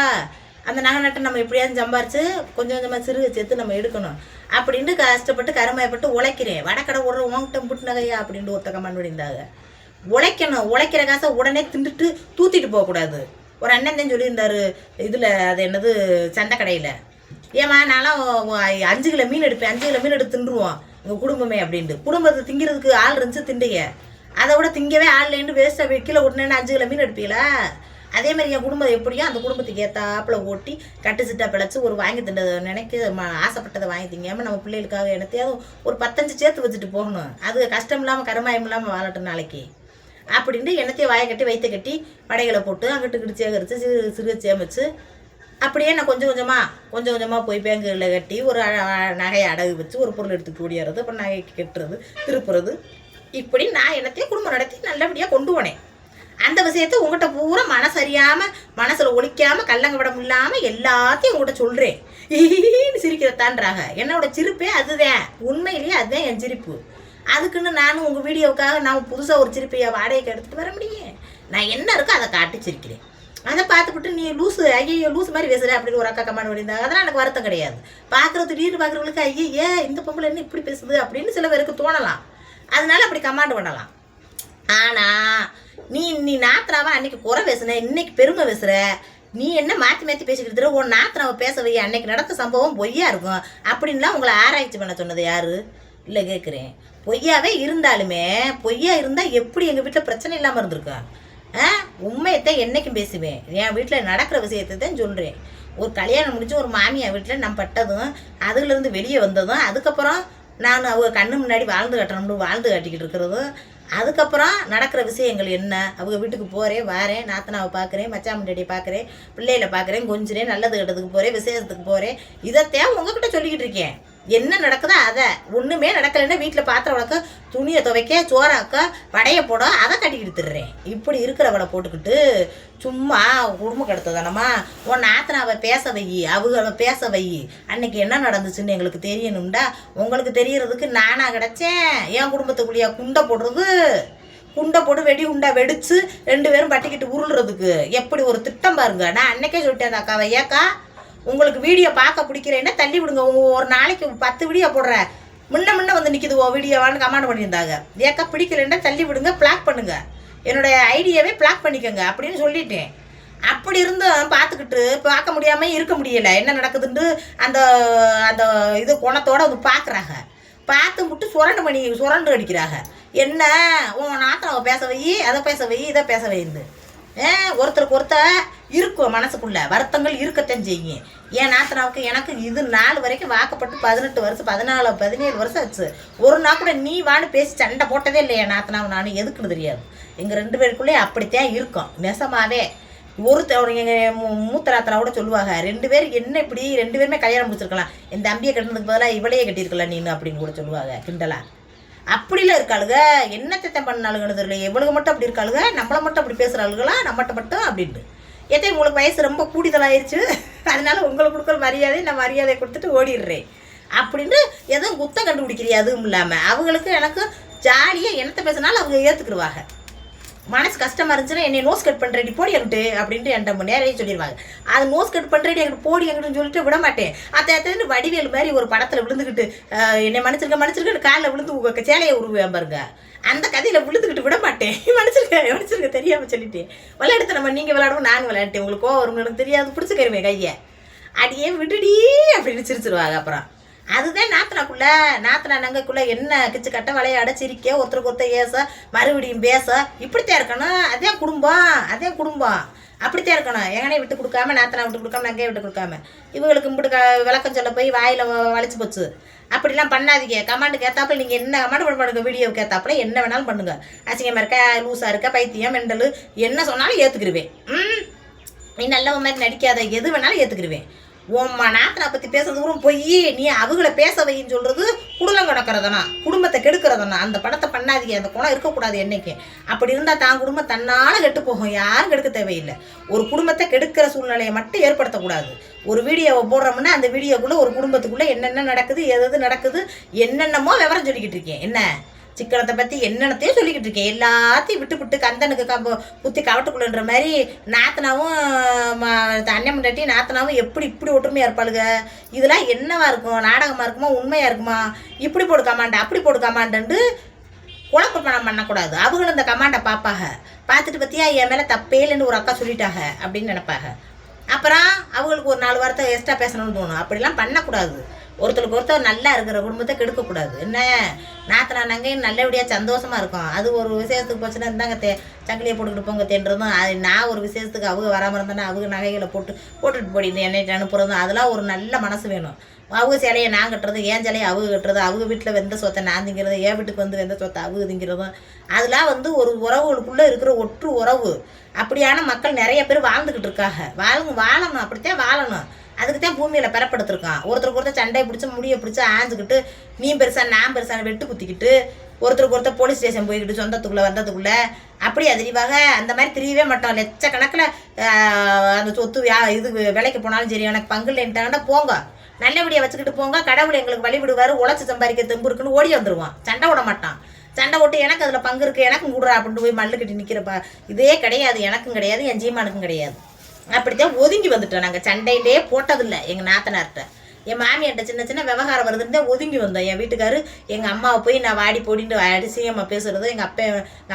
அந்த நகை நட்டை நம்ம எப்படியாவது சம்பாரித்து கொஞ்சம் கொஞ்சமாக சிறுக சேர்த்து நம்ம எடுக்கணும் அப்படின்ட்டு கஷ்டப்பட்டு கருமாயப்பட்டு உழைக்கிறேன். வடக்கடை ஒரு உங்ககிட்ட புட்டு நகையா அப்படின்ட்டு ஒருத்த கமெண்ட் பண்ணியிருந்தாங்க. உழைக்கணும், உழைக்கிற காசை உடனே திண்டுட்டு தூத்திட்டு போகக்கூடாது. ஒரு அண்ணன் தான் சொல்லியிருந்தாரு இதில், அது என்னது சண்டை கடையில், ஏமா நான்லாம் 5 கிலோ மீன் எடுப்பேன், 5 கிலோ மீன் எடுத்து தின்றுவோம் எங்கள் குடும்பமே அப்படின்ட்டு. குடும்பத்தை திங்கிறதுக்கு ஆள் இருந்துச்சு திண்டைங்க, அதை விட திங்கவே ஆள் இல்லைன்னு வேஸ்ட்டாக கீழே விட்டுனேன்னு 5 கிலோ மீன் எடுப்பீங்களா? அதே மாதிரி என் குடும்பம் எப்படியோ அந்த குடும்பத்துக்கு ஏற்றாப்புல ஓட்டி கட்டுச்சிட்டா பிழைச்சி ஒரு வாங்கி திண்டதை ஆசைப்பட்டதை வாங்கி திங்காமல் நம்ம பிள்ளைகளுக்காக என்னத்தையாவது ஒரு 15 சேர்த்து வச்சுட்டு போகணும். அது கஷ்டம் இல்லாமல் கருமாயம் இல்லாமல் வாழட்டும் நாளைக்கு. அப்படின்ட்டு என்னத்தையும் வாயை கட்டி வைத்த கட்டி வடைகளை போட்டு அங்கிட்டு கிட்டு சேகரித்து சிறு சேமிச்சு அப்படியே நான் கொஞ்சம் கொஞ்சமாக போய் பேங்குகளில் கட்டி ஒரு நகையை அடகு வச்சு ஒரு பொருள் எடுத்து கூடியறது அப்புறம் நகைக்கு கட்டுறது திருப்புறது இப்படி நான் என்னத்தையும் குடும்பம் நடத்தி நல்லபடியாக கொண்டு போனேன். அந்த விஷயத்தை உங்கள்கிட்ட பூரா மனசறியாமல் மனசில் ஒழிக்காமல் கல்லங்க விடம் இல்லாமல் எல்லாத்தையும் உங்கள்கிட்ட சொல்கிறேன். ஈன்னு சிரிக்கிறதான்றாங்க. என்னோட சிரிப்பே அதுதான், உண்மையிலேயே அதுதான் என் சிரிப்பு. அதுக்குன்னு நானும் உங்கள் வீடியோவுக்காக நான் புதுசாக ஒரு சிரிப்பையை வாடகைக்கு எடுத்துகிட்டு வர முடியும். நான் என்ன இருக்கோ அதை காட்டி சிரிக்கிறேன். அதை பார்த்துக்கிட்டு நீ லூஸு ஐயோ லூஸ் மாதிரி பேசுகிற அப்படின்னு ஒரு அக்கா கமெண்ட் பண்ணியிருந்தாங்க. அதெல்லாம் எனக்கு வருத்தம் கிடையாது. பார்க்குறது திடீர்னு பார்க்குறவங்களுக்கு ஐயே இந்த பொம்பளை என்ன இப்படி பேசுது அப்படின்னு சில பேருக்கு தோணலாம். அதனால அப்படி கமெண்ட் பண்ணலாம். ஆனால் நீ நாத்திராவை அன்னைக்கு குறை பேசுன, இன்னைக்கு பெருமை பேசுகிற, நீ என்ன மாற்றி பேசிக்கிட்டு உன் நாத்திராவை பேச வை, அன்னைக்கு நடந்த சம்பவம் பொய்யா இருக்கும் அப்படின்லாம் உங்களை ஆராய்ச்சி பண்ண சொன்னது யாரு? இல்லை கேட்குறேன். பொய்யாவே இருந்தாலுமே பொய்யா இருந்தால் எப்படி எங்கள் வீட்டில் பிரச்சனை இல்லாமல் இருந்திருக்கா? உண்மையத்தான் என்றைக்கும் பேசுவேன். என் வீட்டில் நடக்கிற விஷயத்தை தான் சொல்கிறேன். ஒரு கல்யாணம் முடிச்சு ஒரு மாமியார் வீட்டில் நான் பட்டதும் அதுலேருந்து வெளியே வந்ததும் அதுக்கப்புறம் நான் அவங்க கண்ணு முன்னாடி வாழ்ந்து காட்டிக்கிட்டு இருக்கிறதும் அதுக்கப்புறம் நடக்கிற விஷயங்கள் என்ன, அவங்க வீட்டுக்கு போகிறேன் வாரேன், நாத்தனாவை பார்க்குறேன், மச்சான் முன்னாடியை பார்க்குறேன், பிள்ளைகளை பார்க்குறேன், கொஞ்சிறேன், நல்லது கெட்டதுக்கு போகிறேன், விசேஷத்துக்கு போகிறேன், இதைத்தான் உங்ககிட்ட சொல்லிக்கிட்டு இருக்கேன். என்ன நடக்குதோ அதை. ஒன்றுமே நடக்கலைன்னா வீட்டில் பாத்திரம் வளர்க்க, துணியை துவைக்க, சோறாக்க, வடையை போட, அதை கட்டிக்கிட்டு திடுறேன். இப்படி இருக்கிறவளை போட்டுக்கிட்டு சும்மா குடும்பம் கெடுத்ததானம்மா உன் நாத்தனாவை பேச வை, அவங்கள பேச வை. அன்னைக்கு என்ன நடந்துச்சுன்னு எங்களுக்கு தெரியணும்டா. உங்களுக்கு தெரியறதுக்கு நானாக கிடச்சேன். என் குடும்பத்துக்குள்ளேயே குண்டை போடுறது, குண்டை போட்டு வெடி உண்டா வெடிச்சு 2 பேரும் பட்டிக்கிட்டு உருள்றதுக்கு எப்படி ஒரு திட்டம் பாருங்க. நான் அன்னைக்கே சொல்லிட்டேன் அந்த அக்காவை, ஏக்கா உங்களுக்கு வீடியோ பார்க்க பிடிக்கிறேன்னா தள்ளி விடுங்க, ஒரு நாளைக்கு 10 வீடியோ போடுற முன்ன வந்து நிற்கிது ஓ வீடியோவான்னு கமெண்ட் பண்ணியிருந்தாங்க. ஏக்கா பிடிக்கலன்னா தள்ளி விடுங்க, பிளாக் பண்ணுங்க, என்னோடய ஐடியாவே பிளாக் பண்ணிக்கோங்க அப்படின்னு சொல்லிட்டேன். அப்படி இருந்தும் பார்த்துக்கிட்டு பார்க்க முடியாமல் இருக்க முடியலை. என்ன நடக்குதுன்னு அந்த அந்த இது குணத்தோடு வந்து பார்க்குறாங்க. பார்த்து விட்டு சுரண்டு அடிக்கிறாங்க. என்ன உன் நாத்தனாவை பேச வை, அதை பேச வை, இதை பேச வைந்து ஒருத்தருக்கு ஒருத்தர் இருக்கும். மனசுக்குள்ள வருத்தங்கள் இருக்கத்தான் செய்யும். என் நாத்தனாவுக்கு எனக்கு இது 4 வரைக்கும் வாக்கப்பட்டு 18 வருஷம் 14 17 வருஷம் ஆச்சு. ஒரு நாள் கூட நீ வான்னு பேசி சண்டை போட்டதே இல்லை. என் நாத்தனாவை நானும் எதுக்குன்னு தெரியாது. எங்கள் 2 பேருக்குள்ளே அப்படித்தான் இருக்கும் நெசமாவே. எங்கள் மூத்த நாத்தனாவோட சொல்லுவாங்க, 2 பேருக்கு என்ன இப்படி 2 பேருமே கல்யாணம் முடிச்சிருக்கலாம், என் தம்பியை கட்டினதுக்கு பதிலாக இவளையே கட்டியிருக்கலாம் நீனு அப்படின்னு கூட சொல்லுவாங்க கிண்டலா. அப்படிலாம் இருக்காளுங்க. என்னத்தை பண்ணாளுங்கன்னு தெரியல. எவ்வளவு மட்டும் அப்படி இருக்காளுங்க, நம்மளை மட்டும் அப்படி பேசுகிறாளுங்களா, நம்மகிட்ட மட்டும் அப்படின்ட்டு. ஏதே உங்களுக்கு வயசு ரொம்ப கூடுதலாயிருச்சு, அதனால உங்களுக்கு கொடுக்குற மரியாதை நான் மரியாதையை கொடுத்துட்டு ஓடிடுறேன் அப்படின்னு எதுவும் குத்தம் கண்டுபிடிக்கிறியா? அதுவும் இல்லாமல் அவங்களுக்கு எனக்கு ஜாலியாக என்னத்தை பேசினாலும் அவங்க ஏற்றுக்குருவாங்க. மனசு கஷ்டமாக இருந்துச்சுன்னா என்னை நோஸ் கட் பண்ணுறேடி போடி என்கிட்டு அப்படின்ட்டு என்கிட்ட நேரையே சொல்லிடுவாங்க. அது நோஸ் கட் பண்ணுறேடி என்கிட்ட போடி என்கிட்டன்னு சொல்லிட்டு விட மாட்டேன். அத்தனை வடிவேல் மாதிரி ஒரு படத்தில் விழுந்துக்கிட்டு என்னை மன்னிச்சிருக்க காலில் விழுந்து உங்கள் சேலையை உருவேன் பாருங்க, அந்த கதையில் விழுந்துக்கிட்டு விட மாட்டேன். மன்னிச்சிருக்க தெரியாமல் சொல்லிட்டேன். விளையாடுத்த நம்ம நீங்கள் விளையாடுவோம், நான் விளையாட்டேன், உங்களுக்கு கோவம் எனக்கு தெரியாது, பிடிச்சிக்கிறமே கையை அடியே விடுடி அப்படின்னு சிரிச்சிருவாங்க. அப்புறம் அதுதான் நாத்தனா நங்கைக்குள்ளே என்ன கிச்சு கட்ட விளையாட சிரிக்க ஒருத்தருக்கு ஒருத்தர் ஏச மறுபடியும் பேச இப்படித்தான் இருக்கணும். அதே குடும்பம் அப்படித்தான் இருக்கணும். எங்கனே விட்டு கொடுக்காம, நாத்தனா விட்டு கொடுக்காம, நங்கையை விட்டு கொடுக்காம, இவங்களுக்கு இப்படி விளக்கம் சொல்ல போய் வாயில் வளைச்சு போச்சு. அப்படிலாம் பண்ணாதீங்க. கமாண்டுக்கு ஏற்றாப்புல நீங்கள் என்ன கமாண்ட் பண்ணுங்க, வீடியோவுக்கு ஏற்றாப்புல என்ன வேணாலும் பண்ணுங்க. அசிங்கமாக இருக்கா, லூஸாக இருக்கா, பைத்தியம், மெண்டல் என்ன சொன்னாலும் ஏற்றுக்கிருவேன். நீ நல்லவ மாதிரி நடிக்காத, எது வேணாலும் ஏற்றுக்கிருவேன். உம்மா நாத்தனை பற்றி பேசுறது கூட போய் நீ அவங்கள பேச வைன்னு சொல்கிறது குடும்பம் கிடக்கிறதுனா, குடும்பத்தை கெடுக்கிறதுனா. அந்த படத்தை பண்ணாதீங்க. அந்த குணம் இருக்கக்கூடாது என்னைக்கு. அப்படி இருந்தால் தான் குடும்பம் தன்னால் கெட்டு போகும். யாரும் கெடுக்க தேவையில்லை. ஒரு குடும்பத்தை கெடுக்கிற சூழ்நிலையை மட்டும் ஏற்படுத்தக்கூடாது. ஒரு வீடியோவை போடுறோம்னா அந்த வீடியோக்குள்ளே ஒரு குடும்பத்துக்குள்ளே என்னென்ன நடக்குது, எது நடக்குது, என்னென்னமோ விவரம் சொல்லிக்கிட்டு இருக்கேன். என்ன சிக்கனத்தை பற்றி என்னென்னத்தையும் சொல்லிக்கிட்டு இருக்கேன். எல்லாத்தையும் விட்டு கந்தனுக்கு புத்தி கவட்டுக்குள்ளன்ற மாதிரி நாத்தனாவும் அண்ணன் முண்டாட்டி நாத்தனாவும் இப்படி ஒற்றுமையாக இருப்பாளுங்க. இதெல்லாம் என்னவா இருக்கும், நாடகமாக இருக்குமா, உண்மையாக இருக்குமா, இப்படி போடு கமாண்டா அப்படி போடு கமாண்டன்ட்டு குழப்பம் பண்ணக்கூடாது. அவங்களும் இந்த கமாண்டை பார்ப்பாங்க. பார்த்துட்டு பற்றியா என் மேலே தப்பே இல்லைன்னு ஒரு அக்கா சொல்லிட்டாங்க அப்படின்னு நினைப்பாங்க. அப்புறம் அவங்களுக்கு ஒரு 4 வாரத்தை எக்ஸ்ட்ரா பேசணும்னு தோணும். அப்படிலாம் பண்ணக்கூடாது. ஒருத்தருக்கு ஒருத்தர் நல்லா இருக்கிற குடும்பத்தை கெடுக்கக்கூடாது. என்ன நாத்தனா நங்கையும் நல்லபடியாக சந்தோஷமாக இருக்கும். அது ஒரு விசேஷத்துக்கு போச்சுன்னா இருந்தாங்க சங்கிலியை போட்டுக்கிட்டு போங்க தேன்றதும், அது நான் ஒரு விசேஷத்துக்கு அவங்க வராமல் இருந்தேன்னா அவங்க நகைகளை போட்டுட்டு போடிட்டு என்னை அனுப்புறதும், அதெல்லாம் ஒரு நல்ல மனசு வேணும். அவங்க சிலையை நான் கட்டுறது, என் சிலையை அவங்க கட்டுறது, அவங்க வீட்டில் வெந்த சொத்தை நான் திங்கிறது, என் வீட்டுக்கு வந்து வெந்த சொத்தை அவங்க திங்கிறதும், அதெல்லாம் வந்து ஒரு உறவுகளுக்குள்ளே இருக்கிற ஒற்று உறவு. அப்படியான மக்கள் நிறைய பேர் வாழ்ந்துக்கிட்டு இருக்காங்க. வாழணும், அப்படித்தான் வாழணும். அதுக்கு தான் பூமியில் பிறப்படுத்திருக்கான். ஒருத்தருக்கு ஒருத்தர் சண்டையை பிடிச்சி முடியை பிடிச்சி ஆஞ்சுக்கிட்டு நீ பெருசா நான் பெருசான வெட்டு குத்திக்கிட்டு ஒருத்தருக்கு ஒருத்தர் போலீஸ் ஸ்டேஷன் போய்கிட்டு சொந்தத்துக்குள்ளே வந்ததுக்குள்ளே அப்படி அதிரிவாக அந்த மாதிரி தெரியவே மாட்டோம். லட்சக்கணக்கில் அந்த சொத்து இது விலைக்கு போனாலும் சரி எனக்கு பங்கு இல்லைன்ட்டாங்கன்னா போங்க, நல்லபடியாக வச்சுக்கிட்டு போங்க, கடவுள் எங்களுக்கு வழிவிடுவார், உழைச்சி சம்பாதிக்க தெம்பு இருக்குன்னு ஓடி வந்துடுவான். சண்டை விட மாட்டான். சண்டை போட்டு எனக்கு அதில் பங்கு இருக்குது எனக்கும் கூடுறா அப்படின்ட்டு போய் மல்லு கட்டி நிற்கிறப்ப இதே கிடையாது. எனக்கும் கிடையாது, என் ஜீமானுக்கும் கிடையாது. அப்படித்தான் ஒதுங்கி வந்துட்டோம். நாங்கள் சண்டையிலே போட்டதில்லை. எங்கள் நாத்தனார்கிட்ட என் மாமியார்கிட்ட சின்ன சின்ன விவகாரம் வருதுன்னு ஒதுங்கி வந்தோம். என் வீட்டுக்காரு எங்கள் அம்மாவை போய் நான் வாடி போடிட்டு அடிசியம்மா பேசுகிறதோ, எங்கள்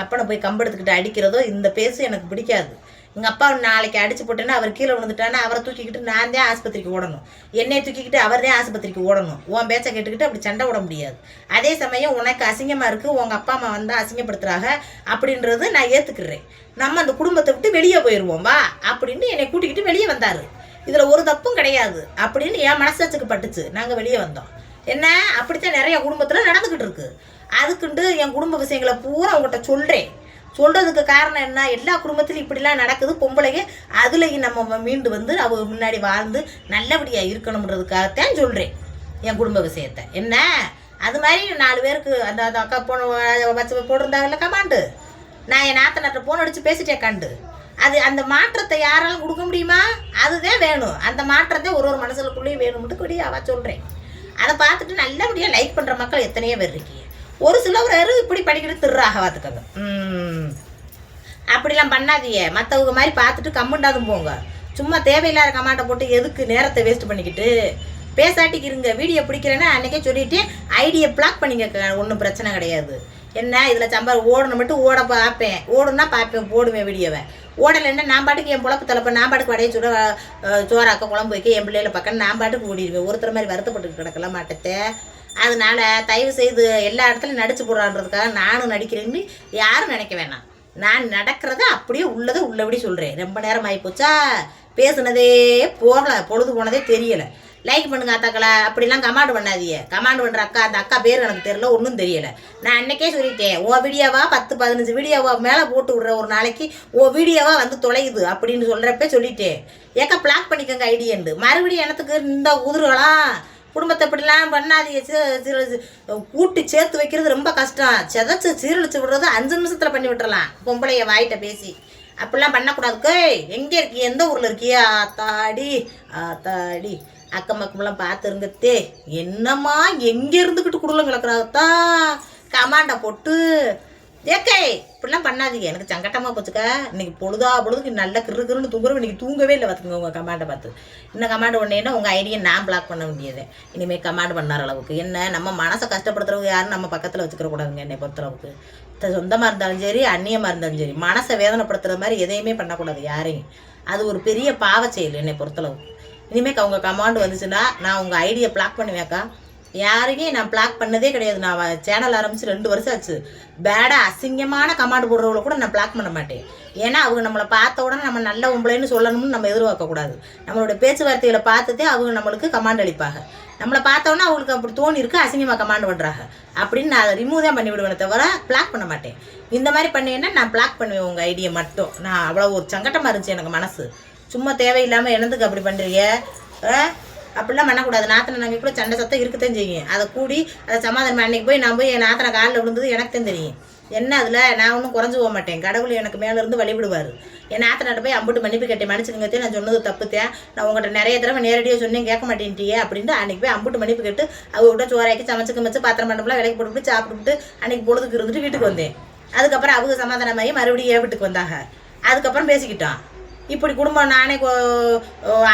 அப்பனை போய் கம்பெடுத்துக்கிட்டு அடிக்கிறதோ இந்த பேசு எனக்கு பிடிக்காது. எங்கள் அப்பா நாளைக்கு அடிச்சு போட்டேன்னா அவர் கீழே விழுந்துட்டானா அவரை தூக்கிக்கிட்டு நான் தான் ஆஸ்பத்திரிக்கு ஓடணும், என்னையை தூக்கிக்கிட்டு அவர் தான் ஆஸ்பத்திரிக்கு ஓடணும். உன் பேச்சை கேட்டுக்கிட்டு அப்படி சண்டை விட முடியாது. அதே சமயம் உனக்கு அசிங்கமாக இருக்குது, உங்கள் அப்பா அம்மா வந்தால் அசிங்கப்படுத்துகிறாங்க அப்படின்றது நான் ஏற்றுக்கிறேன். நம்ம அந்த குடும்பத்தை விட்டு வெளியே போயிடுவோம் வா அப்படின்னு என்னை கூட்டிக்கிட்டு வெளியே வந்தார். இதில் ஒரு தப்பும் கிடையாது அப்படின்னு என் மனசாட்சிக்கு பட்டுச்சு. நாங்கள் வெளியே வந்தோம். என்ன அப்படித்தான் நிறைய குடும்பத்தில் நடந்துக்கிட்டு இருக்கு. அதுக்குண்டு என் குடும்ப விஷயங்களை பூரா அவங்ககிட்ட சொல்கிறேன். சொல்கிறதுக்கு காரணம் என்ன, எல்லா குடும்பத்திலும் இப்படிலாம் நடக்குது. பொம்பளைங்க அதுலேயும் நம்ம மீண்டு வந்து அவங்க முன்னாடி வாழ்ந்து நல்லபடியாக இருக்கணுன்றதுக்காகத்தான் சொல்கிறேன் என் குடும்ப விஷயத்தை. என்ன அது மாதிரி 4 பேருக்கு அந்த அந்த அக்கா போன வச்சு போட்டிருந்தாங்கல்ல கமாண்டு, நான் என் நாத்தனார்ட்ட ஃபோன் அடித்து பேசிட்டேன் கண்டு. அது அந்த மாற்றத்தை யாராலும் கொடுக்க முடியுமா? அதுதான் வேணும். அந்த மாற்றத்தை ஒரு மனசுக்குள்ளேயும் வேணும்ட்டு கூடி அவள் சொல்கிறேன். அதை பார்த்துட்டு நல்லபடியாக லைக் பண்ணுற மக்கள் எத்தனையோ பேர் இருக்கீங்க. ஒரு சிலவர் இப்படி படிக்கிட்டு திருறாக பார்த்துக்கங்க. அப்படிலாம் பண்ணாதீங்க. மற்றவங்க மாதிரி பார்த்துட்டு கம்முண்டாதும் போங்க. சும்மா தேவையில்லாத கமாண்டை போட்டு எதுக்கு நேரத்தை வேஸ்ட் பண்ணிக்கிட்டு பேசாட்டிக்கு இருங்க. வீடியோ பிடிக்கிறேன்னா அன்றைக்கே சொல்லிவிட்டு ஐடியை பிளாக் பண்ணிக்க, ஒன்றும் பிரச்சனை கிடையாது. என்ன இதில் ஓடணும் மட்டும் ஓட பார்ப்பேன், ஓடுன்னா பார்ப்பேன், போடுவேன் வீடியோவை. ஓடலைன்னா நான் பாட்டுக்கு என் பொழப்பு தலைப்பேன், நான் பாட்டுக்கு வடையை சுட சோறாக்க குழம்பு வைக்க என் பிள்ளைகளை பக்கம் நான் பாட்டுக்கு ஓடிடுவேன். ஒருத்தர் மாதிரி வருத்தப்பட்டு கிடக்கலாம் மாட்டேன். அதனால் தயவு செய்து எல்லா இடத்துலையும் நடிச்சு போடுறான்றதுக்காக நானும் நடிக்கிறேன்னு யாரும் நினைக்க வேணாம். நான் நடக்கிறத அப்படியே உள்ளதை உள்ளபடி சொல்கிறேன். ரொம்ப நேரம் ஆகிப்போச்சா, பேசுனதே போகலை, பொழுது போனதே தெரியலை. லைக் பண்ணுங்க அத்தாக்களை, அப்படிலாம் கமாண்ட் பண்ணாதீங்க. கமாண்ட் பண்ணுற அக்கா, அந்த அக்கா பேர் எனக்கு தெரியல, ஒன்றும் தெரியலை. நான் அன்றைக்கே சொல்லிட்டேன், உன் வீடியோவா 10-15 வீடியோவா மேலே போட்டு விட்ற ஒரு நாளைக்கு உன் வீடியோவா வந்து தொலையுது அப்படின்னு சொல்கிறப்ப சொல்லிட்டேன். ஏக்கா பிளாக் பண்ணிக்கோங்க ஐடியண்டு. மறுபடியும் எனத்துக்கு இந்த உதிர்களாம் குடும்பத்தை இப்படிலாம் பண்ணாதீங்க. கூட்டி சேர்த்து வைக்கிறது ரொம்ப கஷ்டம். செதைச்சு சீரழிச்சு விடுறது 5 நிமிஷத்தில் பண்ணி விட்டுறலாம். பொம்பளைய வாயிட்ட பேசி அப்படிலாம் பண்ணக்கூடாதுக்கு. எங்கே இருக்கீ, எந்த ஊரில் இருக்கியா? ஆத்தாடி ஆத்தாடி அக்கம் பக்கமெல்லாம் பார்த்துருங்கத்தே. என்னம்மா எங்கே இருந்துக்கிட்டு குடுலம் கிடக்குறாங்கத்தா கமாண்டை போட்டு. ஏக்கே இப்படிலாம் பண்ணாதீங்க, எனக்கு சங்கட்டமாக போச்சுக்கா. இன்றைக்கி பொழுதுக்கு நல்லா கிருன்னு தூங்குறோம். இன்றைக்கி தூங்கவே இல்லை பார்த்துங்க உங்கள் கமாண்டை பார்த்து. இன்னும் கமாண்ட் பண்ணேன்னா உங்கள் ஐடியை நான் பிளாக் பண்ண வேண்டியது. இனிமேல் கமாண்ட் பண்ணார் அளவுக்கு என்ன நம்ம மனசை கஷ்டப்படுத்துறவங்க யாரும் நம்ம பக்கத்தில் வச்சுக்கிற கூடாதுங்க. என்னை பொறுத்தளவுக்கு சொந்தமாக இருந்தாலும் சரி அந்நியமாக இருந்தாலும் சரி மனசை வேதனைப்படுத்துகிற மாதிரி எதையுமே பண்ணக்கூடாது யாரையும். அது ஒரு பெரிய பாவ செயல் என்னை பொறுத்தளவுக்கு. இனிமேல் அவங்க கமாண்ட் வந்துச்சுன்னா நான் உங்கள் ஐடியை பிளாக் பண்ணுவேக்கா. யாரையும் நான் பிளாக் பண்ணதே கிடையாது. நான் சேனல் ஆரம்பித்து 2 வருஷம் ஆச்சு. பேடாக அசிங்கமான கமாண்ட் போடுறவங்கள கூட நான் பிளாக் பண்ண மாட்டேன். ஏன்னா அவங்க நம்மளை பார்த்த உடனே நம்ம நல்ல உம்பளைன்னு சொல்லணும்னு நம்ம எதிர்பார்க்கக்கூடாது. நம்மளோட பேச்சுவார்த்தைகளை பார்த்துட்டே அவங்க நம்மளுக்கு கமாண்ட் அளிப்பாங்க. நம்மளை பார்த்தோன்னா அவங்களுக்கு அப்படி தோணி இருக்கு அசிங்கமாக கமாண்ட் பண்ணுறாங்க அப்படின்னு நான் அதை ரிமூவ் தான் பண்ணி விடுவேனே தவிர பிளாக் பண்ண மாட்டேன். இந்த மாதிரி பண்ணேன்னா நான் பிளாக் பண்ணுவேன் உங்கள் ஐடியை மட்டும். நான் அவ்வளோ ஒரு சங்கட்டமாக இருந்துச்சு எனக்கு மனசு. சும்மா தேவையில்லாமல் என்னதுக்கு அப்படி பண்ணுறீங்க? அப்படிலாம் பண்ணக்கூடாது. நாத்தனை நாங்கள் கூட சண்டை சத்தம் இருக்கத்தான் செய்யும். அதை கூடி அதை சமாதானம் அன்றைக்கி போய் நான் போய் என் நாத்தனை காலில் விழுந்தது எனக்கு தான் தெரியும். என்ன அதில் நான் ஒன்றும் குறைஞ்சி போக மாட்டேன். கடவுள் எனக்கு மேலேருந்து வழிவிடுவார். என் நாத்தனாட்ட போய் அம்புட்டு மன்னிப்பு கேட்டேன், மன்னிச்சுக்கங்கத்தே நான் சொன்னது தப்புத்தேன், நான் உங்கள்கிட்ட நிறைய தடவை நேரடியாக சொன்னேன் கேட்க மாட்டேன்ட்டியே அப்படின்ட்டு அன்றைக்கி போய் அம்புட்டு மன்னிப்பு கேட்டு அவங்ககிட்ட சோறாக்கி சமைச்சு பாத்திரம் மண்டபம்லாம் விலைக்கு போட்டுவிட்டு சாப்பிட்டுட்டு அன்றைக்கி பொழுதுக்கு இருந்துட்டு வீட்டுக்கு வந்தேன். அதுக்கப்புறம் அவங்க சமாதானமாகி மறுபடியும் என் வீட்டுக்கு வந்தாங்க. அதுக்கப்புறம் பேசிக்கிட்டோம். இப்படி குடும்பம் நானே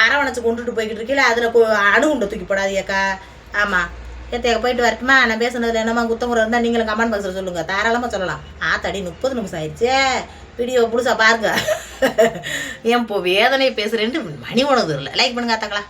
அரவணைச்சு கொண்டுட்டு போய்கிட்டு இருக்கீங்கள, அதில் அணுகுண்டை தூக்கி போடாதீக்கா. ஆமாம் ஏத்தையாக போயிட்டு வரட்டுமா? நான் பேசுனதில் என்னம்மா குத்தமுறை இருந்தால் நீங்களும் கமெண்ட் பாக்ஸில் சொல்லுங்கள், தாராளமாக சொல்லலாம். ஆத்தாடி 30 நிமிஷம் ஆயிடுச்சு. வீடியோ புதுசாக பாருங்க. ஏன் இப்போ வேதனை பேசுகிறேன்ட்டு மணி உணவு இல்லை. லைக் பண்ணுங்க அத்தாங்களா.